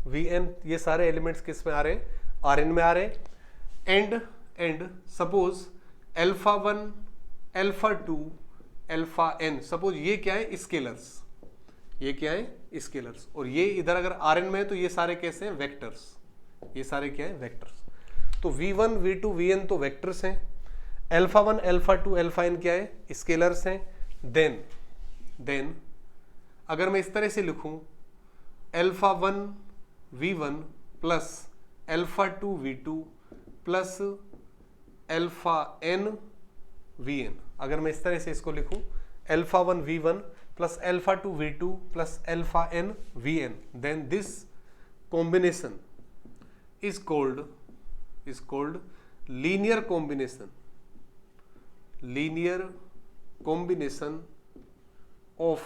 vn ये सारे एलिमेंट्स किस में आ रहे हैं, Rn में आ रहे हैं। एंड सपोज α1, α2, αn, सपोज ये क्या है, स्केलर्स, ये क्या है, स्केलर्स। और ये इधर अगर Rn में है तो ये सारे कैसे हैं, वेक्टर्स, ये सारे क्या है, वेक्टर्स। तो v1, v2, vn तो वेक्टर्स हैं, α1, α2, αn क्या है, स्केलर्स हैं। देन अगर मैं इस तरह से लिखूं, α1 v1 plus α2 v2 plus αn vn, अगर मैं इस तरह से इसको लिखूं, α1 v1 plus α2 v2 plus αn vn, then this combination is called linear combination, linear combination of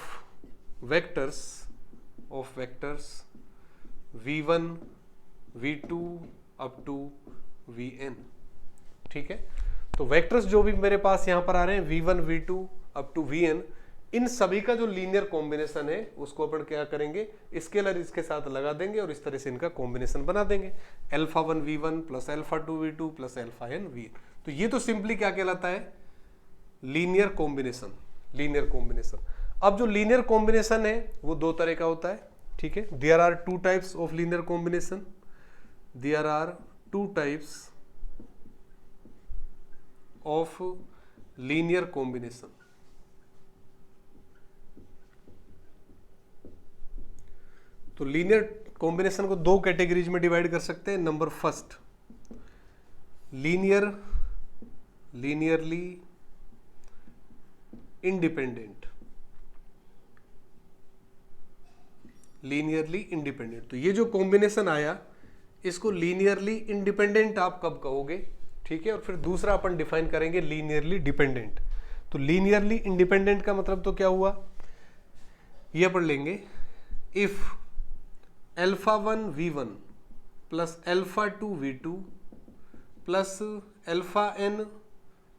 vectors v1 v2 up to vn। ठीक है, तो वेक्टर्स जो भी मेरे पास यहां पर आ रहे हैं v1 v2 up to vn, इन सभी का जो लीनियर कॉम्बिनेशन है उसको अपन क्या करेंगे, स्केलर इसके साथ लगा देंगे और इस तरह से इनका कॉम्बिनेशन बना देंगे, α1 v1 plus α2 v2 plus αn vn। तो ये तो सिंपली क्या कहलाता है, लीनियर कॉम्बिनेशन। लीनियर कॉम्बिनेशन, अब जो लीनियर कॉम्बिनेशन है वो दो तरह का होता है। ठीक है, there are two types of linear combination, there are two types of linear combination. तो लीनियर कॉम्बिनेशन को दो कैटेगरीज में डिवाइड कर सकते हैं। Number first, linearly independent. Linearly independent, तो ये जो कॉम्बिनेशन आया इसको लीनियरली इंडिपेंडेंट आप कब कहोगे। ठीक है, और फिर दूसरा अपन डिफाइन करेंगे लीनियरली डिपेंडेंट। तो लीनियरली इंडिपेंडेंट का मतलब तो क्या हुआ, ये अपन लेंगे if α1 v1 plus α2 v2 plus αn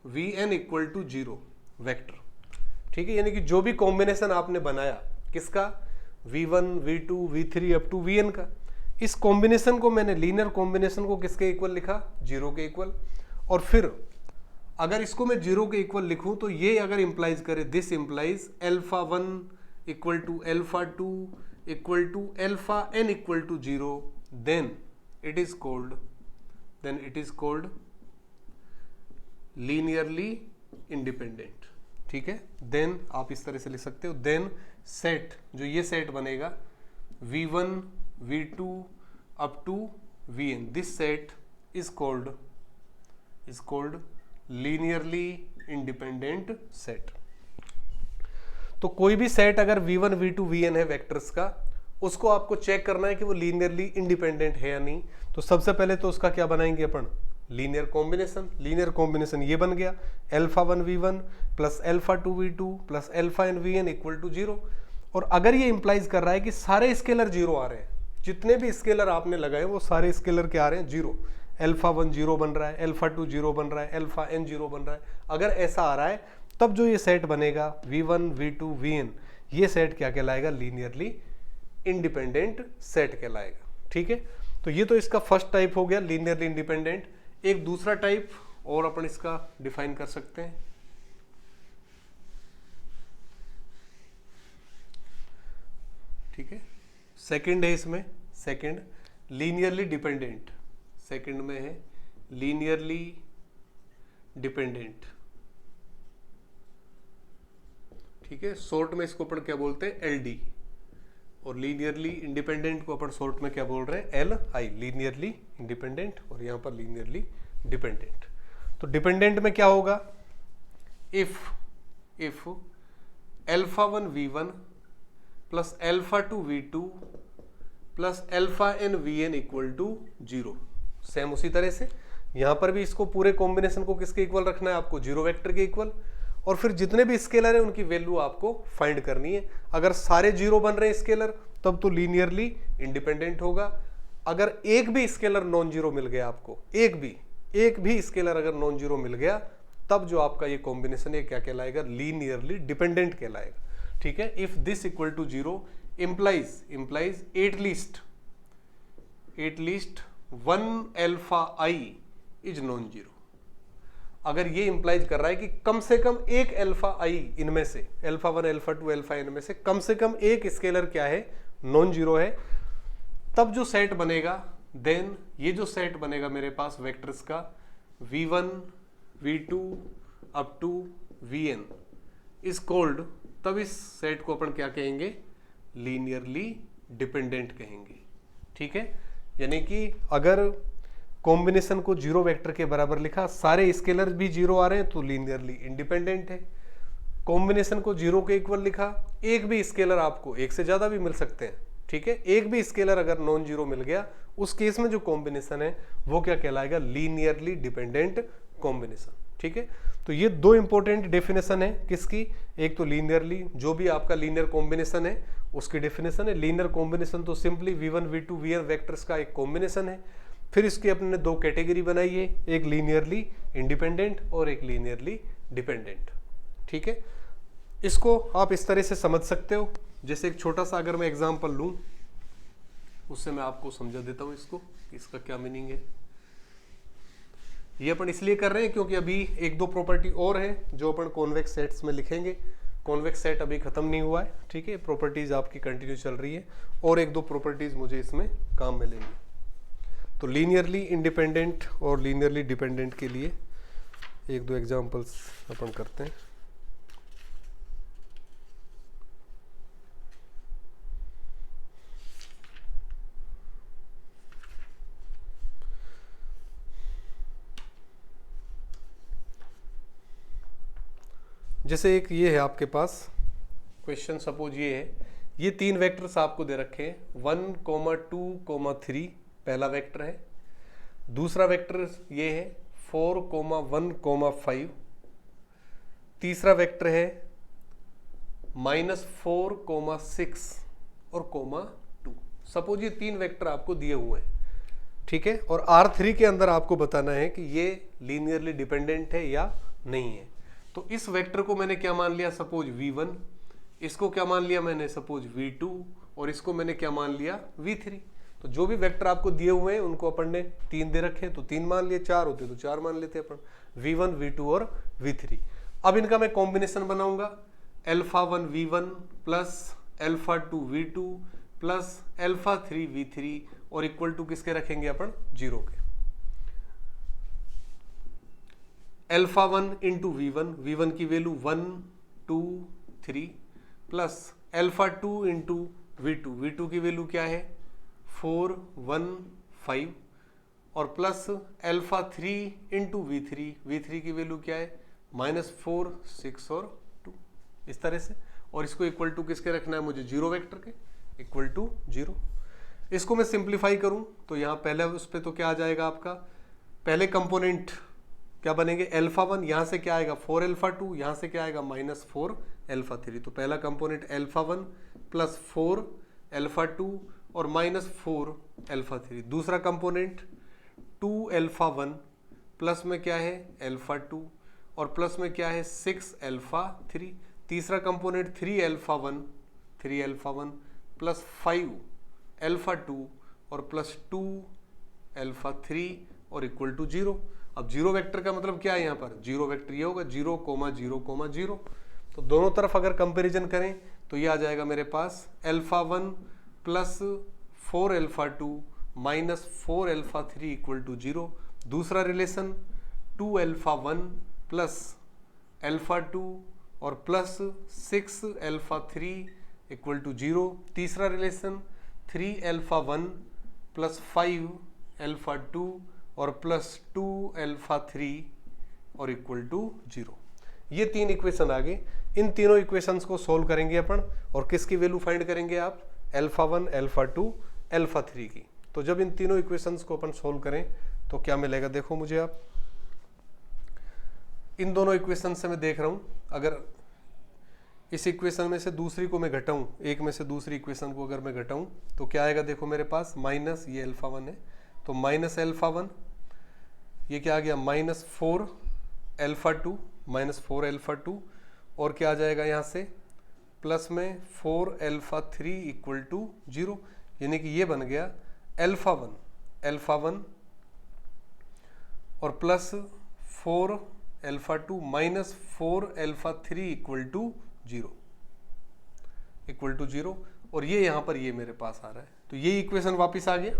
vn equal to 0 vector. ठीक है, यानी कि जो भी कॉम्बिनेशन आपने बनाया किसका, v1 v2 v3 up to vn का, इस कॉम्बिनेशन को मैंने लीनियर कॉम्बिनेशन को किसके इक्वल लिखा, 0 के इक्वल। और फिर अगर इसको मैं 0 के इक्वल लिखूं तो ये अगर इंप्लाइज करे, this implies α1 equal to α2 equal to αn equal to 0, then it is called linearly independent. ठीक है, देन आप इस तरह से लिख सकते हो, देन सेट, जो ये सेट बनेगा v1 v2 up to vn, this set is called linearly independent set. तो कोई भी सेट अगर v1 v2 vn है वेक्टर्स का, उसको आपको चेक करना है कि वो लीनियरली इंडिपेंडेंट है या नहीं। तो सबसे पहले तो उसका क्या बनाएंगे अपन, लीनियर कॉम्बिनेशन। लीनियर कॉम्बिनेशन ये बन गया α1 v1 plus α2 v2 plus αn vn equal to 0। और अगर ये इंप्लाइज कर रहा है कि सारे स्केलर 0 आ रहे हैं, जितने भी स्केलर आपने लगाए वो सारे स्केलर क्या आ रहे हैं, 0। α1 0 बन रहा है, α2 0 बन रहा है, αn 0 बन रहा है, अगर ऐसा आ रहा है तब जो ये सेट बनेगा v1 v2 vn, ये सेट क्या कहलाएगा, लीनियरली इंडिपेंडेंट सेट कहलाएगा। ठीक है, तो ये तो इसका फर्स्ट टाइप हो गया लीनियरली इंडिपेंडेंट। एक दूसरा टाइप और अपन इसका डिफाइन कर सकते हैं, ठीक है, सेकंड है इसमें, सेकंड लीनियरली डिपेंडेंट, सेकंड में है लीनियरली डिपेंडेंट। ठीक है, शॉर्ट में इसको अपन क्या बोलते हैं, LD, और लीनियरली इंडिपेंडेंट को अपन शॉर्ट में क्या बोल रहे हैं, LI, लीनियरली इंडिपेंडेंट, और यहां पर लीनियरली डिपेंडेंट। तो डिपेंडेंट में क्या होगा, if α1 v1 plus α2 v2 plus αn vn equal to 0। Same उसी तरह से यहां पर भी इसको पूरे कॉम्बिनेशन को किसके इक्वल रखना है, आपको 0 वेक्टर के इक्वल। और फिर जितने भी स्केलर है उनकी वैल्यू आपको फाइंड करनी है। अगर सारे 0 बन रहे हैं स्केलर तब तो लीनियरली इंडिपेंडेंट होगा। अगर एक भी स्केलर नॉन जीरो मिल गया आपको, एक भी स्केलर अगर नॉन जीरो मिल गया, तब जो आपका ये कॉम्बिनेशन है क्या कहलाएगा, लीनियरली डिपेंडेंट कहलाएगा। ठीक है, if this equal to 0 implies at least one alpha I is non zero. अगर ये इंप्लाइज कर रहा है कि कम से कम एक अल्फा आई इनमें से, α1 α2 αn में से कम एक स्केलर क्या है, नॉन जीरो है, तब जो सेट बनेगा, देन ये जो सेट बनेगा मेरे पास वेक्टर्स का v1 v2 up to vn is called, तब इस सेट को अपन क्या कहेंगे, लीनियरली डिपेंडेंट कहेंगे। ठीक है, यानी कि अगर कॉम्बिनेशन को 0 वेक्टर के बराबर लिखा, सारे स्केलर भी 0 आ रहे हैं तो लीनियरली इंडिपेंडेंट है। कॉम्बिनेशन को 0 के इक्वल लिखा, एक भी स्केलर, आपको एक से ज्यादा भी मिल सकते हैं, ठीक है, एक भी स्केलर अगर नॉन जीरो मिल गया, उस केस में जो कॉम्बिनेशन है वो क्या कहलाएगा, लीनियरली डिपेंडेंट कॉम्बिनेशन। ठीक है, तो ये दो इंपॉर्टेंट डेफिनेशन है किसकी, एक तो लीनियरली जो भी आपका लीनियर कॉम्बिनेशन है उसकी डेफिनेशन है। लीनियर कॉम्बिनेशन तो simply v1 v2 vn vectors का एक कॉम्बिनेशन है। फिर इसकी अपने दो कैटेगरी बनाई है, एक लीनियरली इंडिपेंडेंट और एक लीनियरली डिपेंडेंट। ठीक है, इसको आप इस तरह से समझ सकते हो। जैसे एक छोटा सा अगर मैं एग्जांपल लूं उससे मैं आपको समझा देता हूं इसको, इसका क्या मीनिंग है। ये अपन इसलिए कर रहे हैं क्योंकि अभी एक दो प्रॉपर्टी और है जो अपन कॉन्वेक्स सेट्स में लिखेंगे। कॉन्वेक्स सेट अभी खत्म नहीं हुआ है, ठीक है, प्रॉपर्टीज आपकी कंटिन्यू चल रही है और एक दो प्रॉपर्टीज मुझे इसमें काम मिलेंगी। तो लीनियरली इंडिपेंडेंट और लीनियरली डिपेंडेंट के लिए एक दो एग्जांपल्स अपन करते हैं। जैसे एक ये है आपके पास क्वेश्चन, सपोज ये है, ये तीन वेक्टर्स आपको दे रखे हैं 1, 2, 3 पहला वेक्टर है। दूसरा वेक्टर ये है 4, 1, 5। तीसरा वेक्टर है -4, 6 और -2। सपोज ये तीन वेक्टर आपको दिए हुए हैं, ठीक है, और R3 के अंदर आपको बताना है कि ये लीनियरली डिपेंडेंट है या नहीं है। तो इस वेक्टर को मैंने क्या मान लिया, सपोज v1, इसको क्या मान लिया मैंने, सपोज v2, और इसको मैंने क्या मान लिया, v3। तो जो भी वेक्टर आपको दिए हुए हैं उनको अपन ने तीन दे रखे हैं तो तीन मान लिए, चार होते तो चार मान लेते अपन, v1, v2 और v3। अब इनका मैं कॉम्बिनेशन बनाऊंगा, α1 v1 plus α2 v2 plus α3 v3 और इक्वल टू किसके रखेंगे अपन, 0 के। α1 इंटू v1 की वैल्यू 1, 2, 3 प्लस α2 इंटू v2 की वैल्यू क्या है 4, 1, 5 और प्लस α3 इंटू v3 की वैल्यू क्या है -4, 6 और 2, इस तरह से। और इसको इक्वल टू किसके रखना है मुझे, 0 वेक्टर के, इक्वल टू 0। इसको मैं सिंप्लीफाई करूं तो यहाँ पहले उस पर तो क्या आ जाएगा आपका, पहले कंपोनेंट क्या बनेंगे, α1, यहाँ से क्या आएगा 4α2, यहाँ से क्या आएगा -4α3। तो पहला कंपोनेंट α1 प्लस 4α2 और -4α3। दूसरा कंपोनेंट 2α1 प्लस में क्या है α2 और प्लस में क्या है 6α3। तीसरा कंपोनेंट 3α1 प्लस 5α2 और प्लस 2α3 और इक्वल टू 0। अब 0 वेक्टर का मतलब क्या है, यहाँ पर 0 वेक्टर ये होगा 0, 0, 0। तो दोनों तरफ अगर कंपैरिजन करें तो ये आ जाएगा मेरे पास α1 प्लस 4α2 माइनस 4α3 इक्वल टू 0। दूसरा रिलेशन 2α1 प्लस α2 और प्लस 6α3 इक्वल टू 0। तीसरा रिलेशन 3α1 प्लस 5α2 और प्लस 2α3 और इक्वल टू 0। ये तीन इक्वेशन आ गए। इन तीनों इक्वेशंस को सोल्व करेंगे अपन और किसकी वैल्यू फाइंड करेंगे आप, α1, α2, α3 की। तो जब इन तीनों इक्वेशंस को अपन सोल्व करें तो क्या मिलेगा, देखो मुझे आप, इन दोनों इक्वेशन से मैं देख रहा हूं, अगर इस इक्वेशन में से दूसरी को मैं घटाऊं, एक में से दूसरी इक्वेशन को अगर मैं घटाऊं तो क्या आएगा, देखो मेरे पास माइनस ये α1 है तो माइनस α1, ये क्या आ गया -4α2 और क्या आ जाएगा यहाँ से प्लस में 4α3 इक्वल टू 0। यानी कि ये बन गया α1 और प्लस 4α2 माइनस 4α3 इक्वल टू 0 और ये यहाँ पर ये मेरे पास आ रहा है। तो ये इक्वेशन वापस आ गया।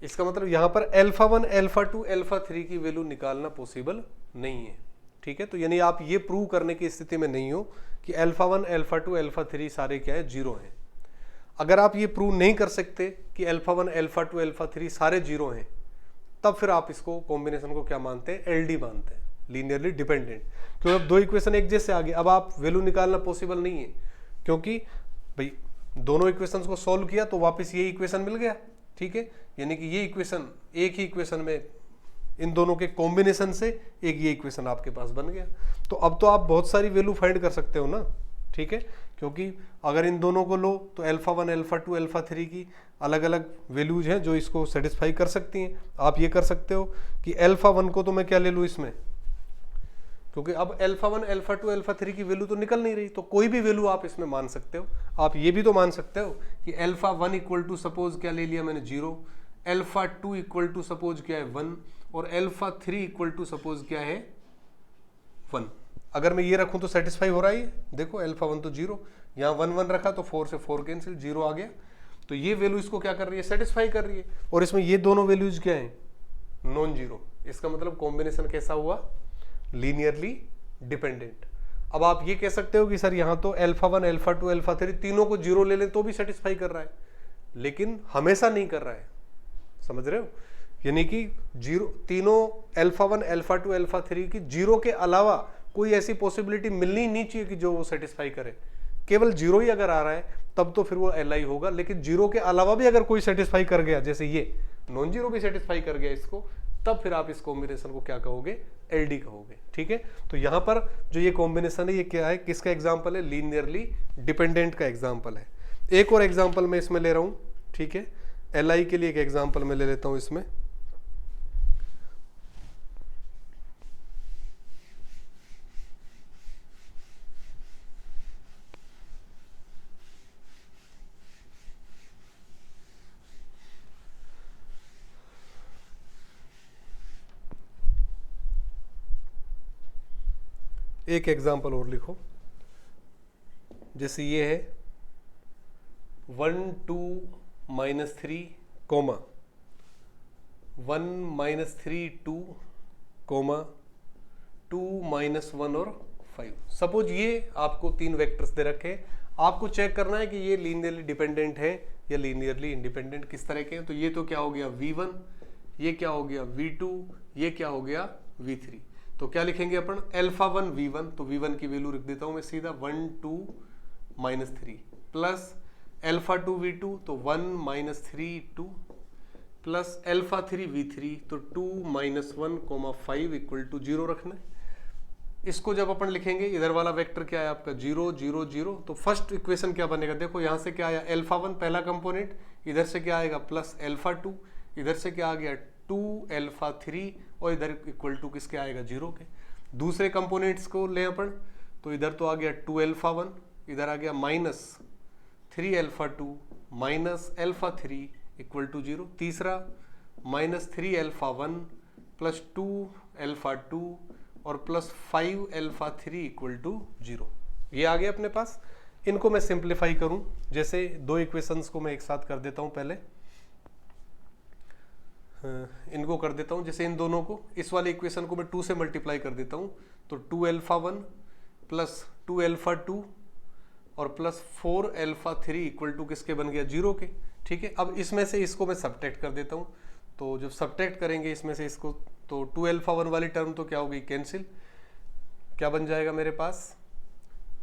इसका मतलब यहाँ पर α1, α2, α3 की वैल्यू निकालना पॉसिबल नहीं है, ठीक है। तो यानी आप ये प्रूव करने की स्थिति में नहीं हो कि α1, α2, α3 सारे क्या है 0 हैं। अगर आप ये प्रूव नहीं कर सकते कि α1, α2, α3 सारे 0 हैं, तब फिर आप इसको कॉम्बिनेशन को क्या मानते हैं, LD मानते हैं, लीनियरली डिपेंडेंट। क्योंकि अब दो इक्वेशन एक जैसे आ गए, अब आप वैल्यू निकालना पॉसिबल नहीं है, क्योंकि भाई दोनों इक्वेशंस को सॉल्व किया तो वापस ये इक्वेशन मिल गया, ठीक है। यानी कि ये इक्वेशन एक ही इक्वेशन में इन दोनों के कॉम्बिनेशन से एक ये इक्वेशन आपके पास बन गया। तो अब तो आप बहुत सारी वैल्यू फाइंड कर सकते हो ना, ठीक है, क्योंकि अगर इन दोनों को लो तो अल्फा 1 अल्फा 2 अल्फा 3 की अलग अलग वैल्यूज हैं जो इसको सेटिस्फाई कर सकती हैं। आप ये कर सकते हो कि अल्फा 1 को तो मैं क्या ले लूँ इसमें, क्योंकि अब अल्फा 1 अल्फा 2 अल्फा 3 की वैल्यू तो निकल नहीं रही, तो कोई भी वैल्यू आप इसमें मान सकते हो। आप ये भी तो मान सकते हो कि अल्फा 1 इक्वल टू सपोज क्या ले लिया मैंने 0, अल्फा 2 इक्वल टू सपोज क्या है 1 और अल्फा 3 इक्वल टू सपोज क्या है 1। अगर मैं ये रखूं तो सेटिस्फाई हो रहा है, देखो अल्फा 1 तो 0, यहाँ 1 1 रखा तो 4 से 4 कैंसिल, 0 आ गया। तो ये वैल्यू इसको क्या कर रही है, सेटिस्फाई कर रही है। और इसमें ये दोनों वैल्यूज क्या है, नॉन जीरो। इसका मतलब कॉम्बिनेशन कैसा हुआ, लीनियरली डिपेंडेंट। अब आप ये कह सकते हो कि सर यहाँ तो अल्फा 1 अल्फा 2 अल्फा 3 तीनों को 0 ले लें तो भी सेटिस्फाई कर रहा है, लेकिन हमेशा नहीं कर रहा है, समझ रहे हो। यानी कि जीरो, तीनों अल्फा 1 अल्फा 2 अल्फा 3 की 0 के अलावा कोई ऐसी पॉसिबिलिटी मिलनी नहीं चाहिए कि जो वो सेटिस्फाई करे। केवल 0 ही अगर आ रहा है तब तो फिर वो LI होगा, लेकिन 0 के अलावा भी अगर कोई सेटिस्फाई कर गया, जैसे ये नॉन जीरो भी सेटिस्फाई कर गया इसको, तब फिर आप इस कॉम्बिनेशन को क्या कहोगे, LD कहोगे, ठीक है। तो यहां पर जो ये कॉम्बिनेशन है ये क्या है, किसका एग्जाम्पल है, लीनियरली डिपेंडेंट का एग्जाम्पल है। एक और एग्जाम्पल मैं इसमें ले रहा हूं, ठीक है, LI के लिए एक एग्जाम्पल मैं ले लेता हूं इसमें। एक एग्जाम्पल और लिखो, जैसे ये है 1 2 -3 कोमा 1 -3 2 कोमा 2 -1 और 5। सपोज ये आपको 3 वेक्टर्स दे रखे हैं, आपको चेक करना है कि ये लीनियरली डिपेंडेंट है या लीनियरली इंडिपेंडेंट, किस तरह के हैं। तो ये तो क्या हो गया V1, ये क्या हो गया V2, ये क्या हो गया V3। तो क्या लिखेंगे अपन, अल्फा 1 V1, तो V1 की वैल्यू लिख देता हूं मैं सीधा 1 2 -3 प्लस अल्फा 2 V2 तो 1 -3 2 प्लस अल्फा 3 V3 तो 2 -1 5 इक्वल टू 0 रखना है। इसको जब अपन लिखेंगे, इधर वाला वेक्टर क्या है आपका 0 0 0, तो फर्स्ट इक्वेशन क्या बनेगा, देखो यहां से क्या आया अल्फा 1 पहला कंपोनेंट, इधर से क्या आएगा प्लस अल्फा 2, इधर से क्या आ गया 2 अल्फा 3 और इधर इक्वल टू किसके आएगा 0 के। दूसरे कंपोनेंट्स को ले अपन, तो इधर तो आ गया 2 अल्फा 1, इधर आ गया -3 alpha 2 minus alpha 3 equal to 0। तीसरा -3 अल्फा 1 प्लस 2 अल्फा 2 और प्लस 5 अल्फा 3 इक्वल टू 0। ये आ गया अपने पास। इनको मैं सिंप्लीफाई करूं, जैसे दो इक्वेशंस को मैं एक साथ कर देता हूं, पहले इनको कर देता हूं, जैसे इन दोनों को, इस वाले इक्वेशन को मैं 2 से मल्टीप्लाई कर देता हूं, तो 2 अल्फा 1 प्लस 2 अल्फा 2 और प्लस 4 अल्फा 3 इक्वल टू किसके बन गया 0 के, ठीक है। अब इसमें से इसको मैं सब्ट्रैक्ट कर देता हूं, तो जब सब्ट्रैक्ट करेंगे इसमें से इसको, तो 2 अल्फा 1 वाली टर्म तो क्या हो गई कैंसिल, क्या बन जाएगा मेरे पास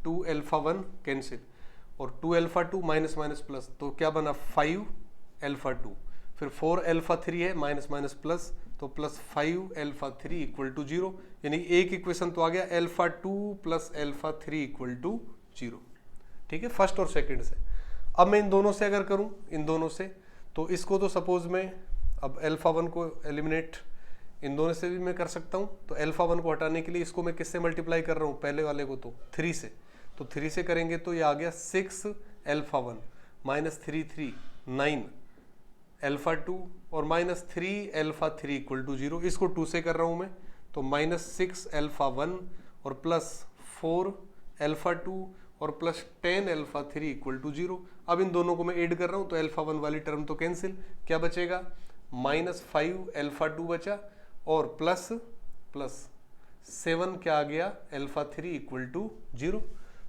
2 अल्फा 1 कैंसिल और 2 अल्फा 2 माइनस माइनस प्लस, तो क्या बना 5 अल्फा 2, फिर 4 अल्फा 3 है माइनस माइनस प्लस, तो प्लस 5 अल्फा 3 इक्वल टू 0। यानी एक इक्वेशन तो आ गया alpha 2 plus alpha 3 equal to 0, ठीक है, फर्स्ट और सेकंड से। अब मैं इन दोनों से अगर करूं, इन दोनों से, तो इसको तो सपोज मैं अब अल्फा 1 को एलिमिनेट इन दोनों से भी मैं कर सकता हूं, तो अल्फा 1 को हटाने के लिए इसको मैं किससे मल्टीप्लाई कर रहा हूं, पहले वाले को तो 3 से, तो 3 से करेंगे तो ये आ गया 6 अल्फा 1 माइनस 3 3 9 अल्फा 2 और माइनस 3 अल्फा 3 इक्वल टू 0। इसको 2 से कर रहा हूं मैं, तो -6 अल्फा 1 और प्लस 4 अल्फा 2 और प्लस 10 अल्फा 3 इक्वल टू 0। अब इन दोनों को मैं ऐड कर रहा हूं, तो अल्फा 1 वाली टर्म तो कैंसिल, क्या बचेगा -5 अल्फा 2 बचा और प्लस 7 क्या आ गया अल्फा 3 इक्वल टू 0,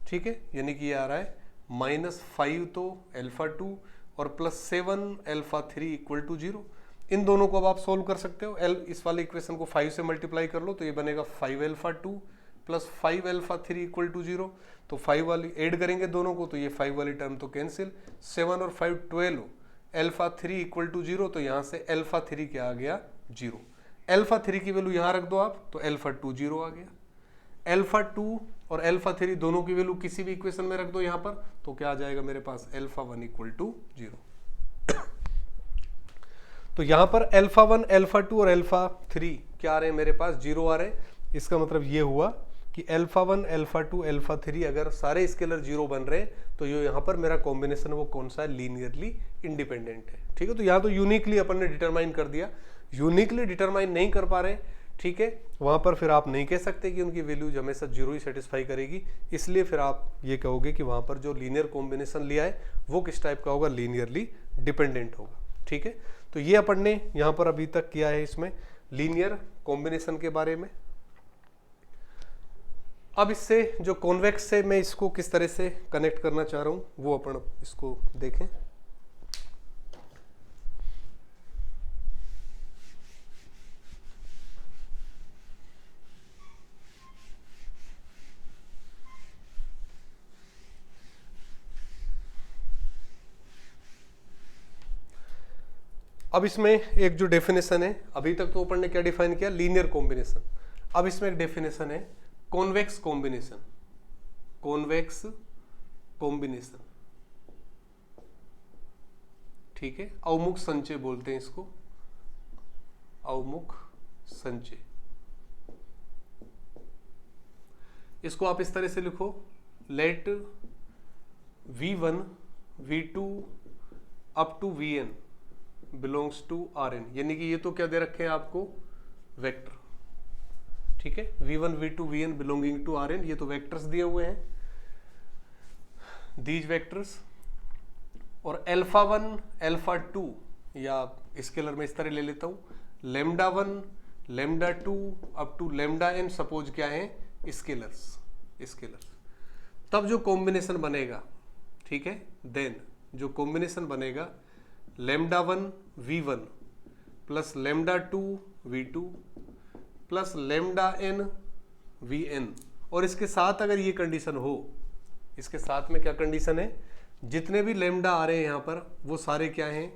ठीक है। यानी कि ये आ रहा है -5 तो अल्फा 2 और प्लस 7 अल्फा 3 इक्वल टू 0। इन दोनों को अब आप सोल्व कर सकते हो, इस वाले इक्वेशन को 5 से मल्टीप्लाई कर लो, तो ये बनेगा 5 alpha 2 plus 5 alpha 3 equal to 0। तो 5 वाली ऐड करेंगे दोनों को, तो ये 5 वाली टर्म तो कैंसिल, 7 और 5 12 अल्फा 3 इक्वल टू 0, तो यहाँ से अल्फा 3 क्या आ गया 0। अल्फा 3 की वैल्यू यहां रख दो आप, तो अल्फा 2 0 आ गया। अल्फा 2 और अल्फा 3 दोनों की वैल्यू किसी भी इक्वेशन में रख दो यहां पर, तो क्या आ जाएगा मेरे पास अल्फा 1 इक्वल टू 0। तो यहां पर अल्फा 1, अल्फा 2 और अल्फा 3 क्या आ रहे हैं मेरे पास, 0 आ रहे हैं। इसका मतलब ये हुआ कि अल्फा 1, अल्फा 2, अल्फा 3 अगर सारे स्केलर 0 बन रहे हैं तो ये यहाँ पर मेरा कॉम्बिनेशन वो कौन सा है, लीनियरली इंडिपेंडेंट है। ठीक है, तो यहाँ तो यूनिकली अपन ने डिटरमाइन कर दिया। यूनिकली डिटरमाइन नहीं कर पा रहे, ठीक है, वहां पर फिर आप नहीं कह सकते कि उनकी वैल्यूज हमेशा 0 ही सेटिस्फाई करेगी। इसलिए फिर आप ये कहोगे कि वहां पर जो लीनियर कॉम्बिनेशन लिया है वो किस टाइप का होगा, लीनियरली डिपेंडेंट होगा। ठीक है, तो ये अपन ने यहाँ पर अभी तक किया है इसमें लीनियर कॉम्बिनेशन के बारे में। अब इससे जो कॉन्वेक्स से मैं इसको किस तरह से कनेक्ट करना चाह रहा हूं वो अपन इसको देखें। अब इसमें एक जो डेफिनेशन है, अभी तक तो अपन ने क्या डिफाइन किया, लीनियर कॉम्बिनेशन। अब इसमें एक डेफिनेशन है कॉन्वेक्स कॉम्बिनेशन। कॉन्वेक्स कॉम्बिनेशन, ठीक है, अवमुख संचय बोलते हैं इसको, अवमुख संचय। इसको आप इस तरह से लिखो, let v1 v2 up to vn belongs to Rn, यानी कि ये तो क्या दे रखे हैं आपको, वेक्टर। ठीक है, v1 v2 vn belonging to Rn, ये तो वेक्टर्स दिए हुए हैं, दीज वेक्टर्स। और अल्फा 1 अल्फा 2, या स्केलर में इस तरह ले लेता हूं, lambda 1 lambda 2 up to lambda n suppose क्या है, स्केलर्स। स्केलर्स तब जो कॉम्बिनेशन बनेगा, ठीक है, देन जो कॉम्बिनेशन बनेगा lambda 1 v1 plus lambda 2 v2 plus lambda n vn। और इसके साथ अगर ये कंडीशन हो, इसके साथ में क्या कंडीशन है, जितने भी लेमडा आ रहे हैं यहां पर वो सारे क्या हैं,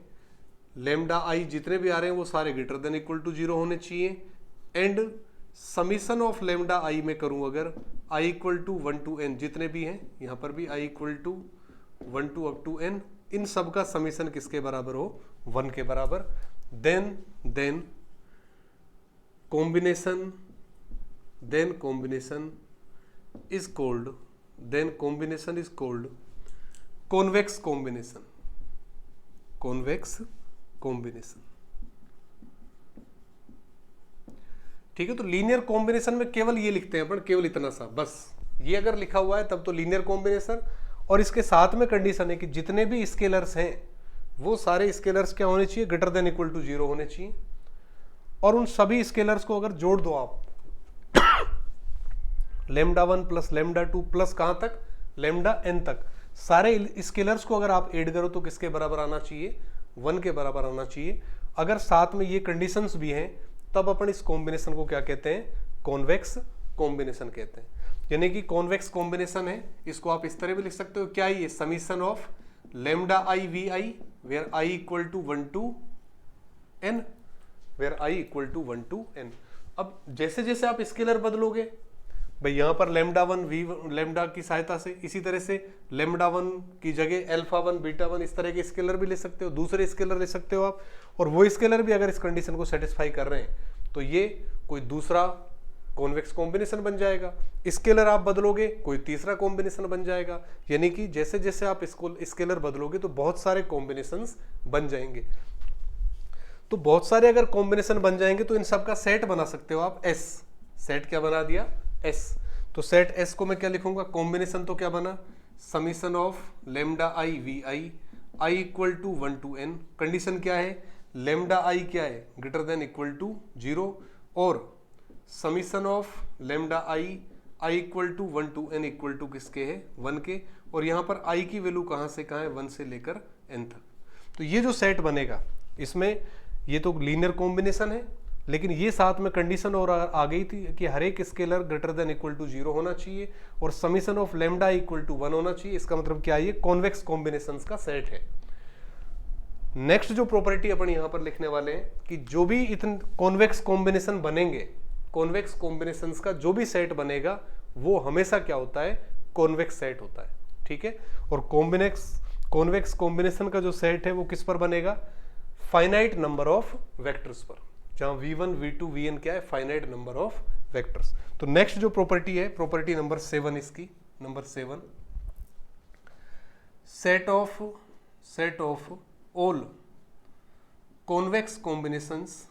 लेमडा आई जितने भी आ रहे हैं वो सारे ग्रेटर देन इक्वल टू 0 होने चाहिए। And summation of lambda i में करूं अगर, i equal to 1 to n, जितने भी हैं यहां पर भी i equal to 1 to up to n, इन सब का समीशन किसके बराबर हो, 1 के बराबर। Then combination is called, then combination is called convex combination. Convex combination, ठीक है। तो लीनियर कॉम्बिनेशन में केवल ये लिखते हैं अपन, केवल इतना सा बस, ये अगर लिखा हुआ है तब तो लीनियर कॉम्बिनेशन। और इसके साथ में कंडीशन है कि जितने भी स्केलर्स हैं वो सारे स्केलर्स क्या होने चाहिए, ग्रेटर देन इक्वल टू 0 होने चाहिए। और उन सभी स्केलर्स को अगर जोड़ दो आप, लेमडा 1 प्लस लेमडा 2 प्लस कहां तक, लेमडा n तक, सारे स्केलर्स को अगर आप ऐड करो तो किसके बराबर आना चाहिए, 1 के बराबर आना चाहिए। अगर साथ में ये कंडीशंस भी हैं तब अपन इस कॉम्बिनेशन को क्या कहते हैं, कॉन्वेक्स कॉम्बिनेशन कहते हैं। यानी कि कॉन्वेक्स कॉम्बिनेशन है, इसको आप इस तरह भी लिख सकते हो, क्या ये summation of lambda i v i where i equal to 1 to n, where i equal to 1 to n। अब जैसे जैसे आप स्केलर बदलोगे भाई, यहां पर लेमडा 1 वी लेमडा की सहायता से, इसी तरह से लेमडा 1 की जगह अल्फा 1 बीटा 1 इस तरह के स्केलर भी ले सकते हो, दूसरे स्केलर ले सकते हो आप। और वो स्केलर भी अगर इस कंडीशन को सेटिस्फाई कर रहे हैं तो ये कोई दूसरा कॉन्वेक्स कॉम्बिनेशन बन जाएगा। स्केलर आप बदलोगे कोई तीसरा कॉम्बिनेशन बन जाएगा। यानी कि जैसे जैसे आप इसको स्केलर बदलोगे तो बहुत सारे कॉम्बिनेशंस बन जाएंगे। तो बहुत सारे अगर कॉम्बिनेशन बन जाएंगे तो इन सब का सेट बना सकते हो आप, एस। सेट क्या बना दिया, एस। तो सेट एस को मैं क्या लिखूंगा, कॉम्बिनेशन तो क्या बना, summation of lambda i v i equal to 1 to n। Condition क्या है, लेमडा आई क्या है, ग्रेटर देन इक्वल टू 0, और summation of lambda i equal to 1 to n equal to किसके है, 1 के। और यहां पर आई की वैल्यू कहां से कहां है, 1 से लेकर n तक। तो ये जो सेट बनेगा इसमें, ये तो लीनियर कॉम्बिनेशन है, लेकिन ये साथ में कंडीशन और आ गई थी कि हर एक scalar greater than equal to 0 होना चाहिए और summation of lambda equal to 1 होना चाहिए। इसका मतलब क्या है, ये कॉन्वेक्स कॉम्बिनेशंस का सेट है। नेक्स्ट जो प्रॉपर्टी अपन यहां पर लिखने वाले हैं कि जो भी इतने कॉन्वेक्स कॉम्बिनेशन बनेंगे, कॉन्वेक्स कॉम्बिनेशंस का जो भी सेट बनेगा वो हमेशा क्या होता है, कॉन्वेक्स सेट होता है, ठीक है। और कॉन्वेक्स कॉम्बिनेशन का जो सेट है वो किस पर बनेगा, फाइनाइट नंबर ऑफ वेक्टर्स पर, जहां v1 v2 vn क्या है, फाइनाइट नंबर ऑफ वेक्टर्स। तो नेक्स्ट जो प्रॉपर्टी है, प्रॉपर्टी नंबर 7 इसकी, number 7, set of all convex combinations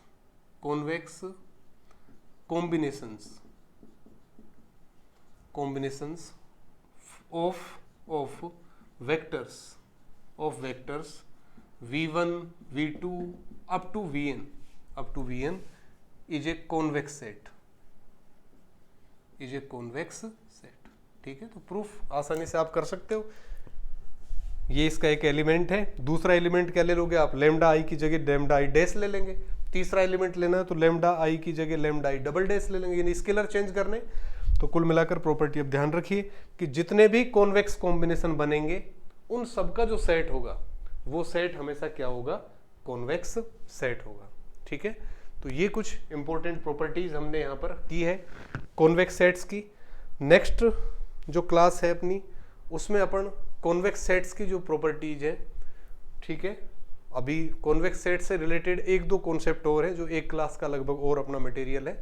of vectors v1 v2 up to vn is a convex set, ठीक है। तो प्रूफ आसानी से आप कर सकते हो। ये इसका एक एलिमेंट है। दूसरा एलिमेंट क्या ले लोगे आप, लेमडा आई की जगह लेमडा आई डैश ले लेंगे। तीसरा एलिमेंट लेना है तो लेमडा आई की जगह लेमडा आई डबल डैश ले लेंगे, यानी स्केलर चेंज करने। तो कुल मिलाकर प्रॉपर्टी अब ध्यान रखिए कि जितने भी कॉन्वेक्स कॉम्बिनेशन बनेंगे उन सबका जो सेट होगा वो सेट हमेशा क्या होगा, कॉन्वेक्स सेट होगा, ठीक है। तो ये कुछ इंपॉर्टेंट प्रॉपर्टीज हमने यहाँ पर की है कॉन्वेक्स सेट्स की। नेक्स्ट जो क्लास है अपनी उसमें अपन कॉन्वेक्स सेट्स की जो प्रॉपर्टीज है, ठीक है, अभी कॉन्वेक्स सेट से रिलेटेड एक दो कॉन्सेप्ट और हैं जो एक क्लास का लगभग और अपना मटेरियल है।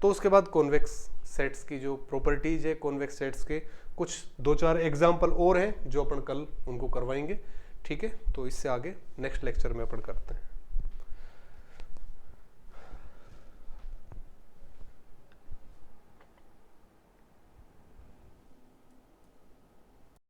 तो उसके बाद कॉन्वेक्स सेट्स की जो प्रॉपर्टीज है, कॉन्वेक्स सेट्स के कुछ 2-4 एग्जाम्पल और हैं जो अपन कल उनको करवाएंगे, ठीक है। तो इससे आगे नेक्स्ट लेक्चर में अपन करते हैं।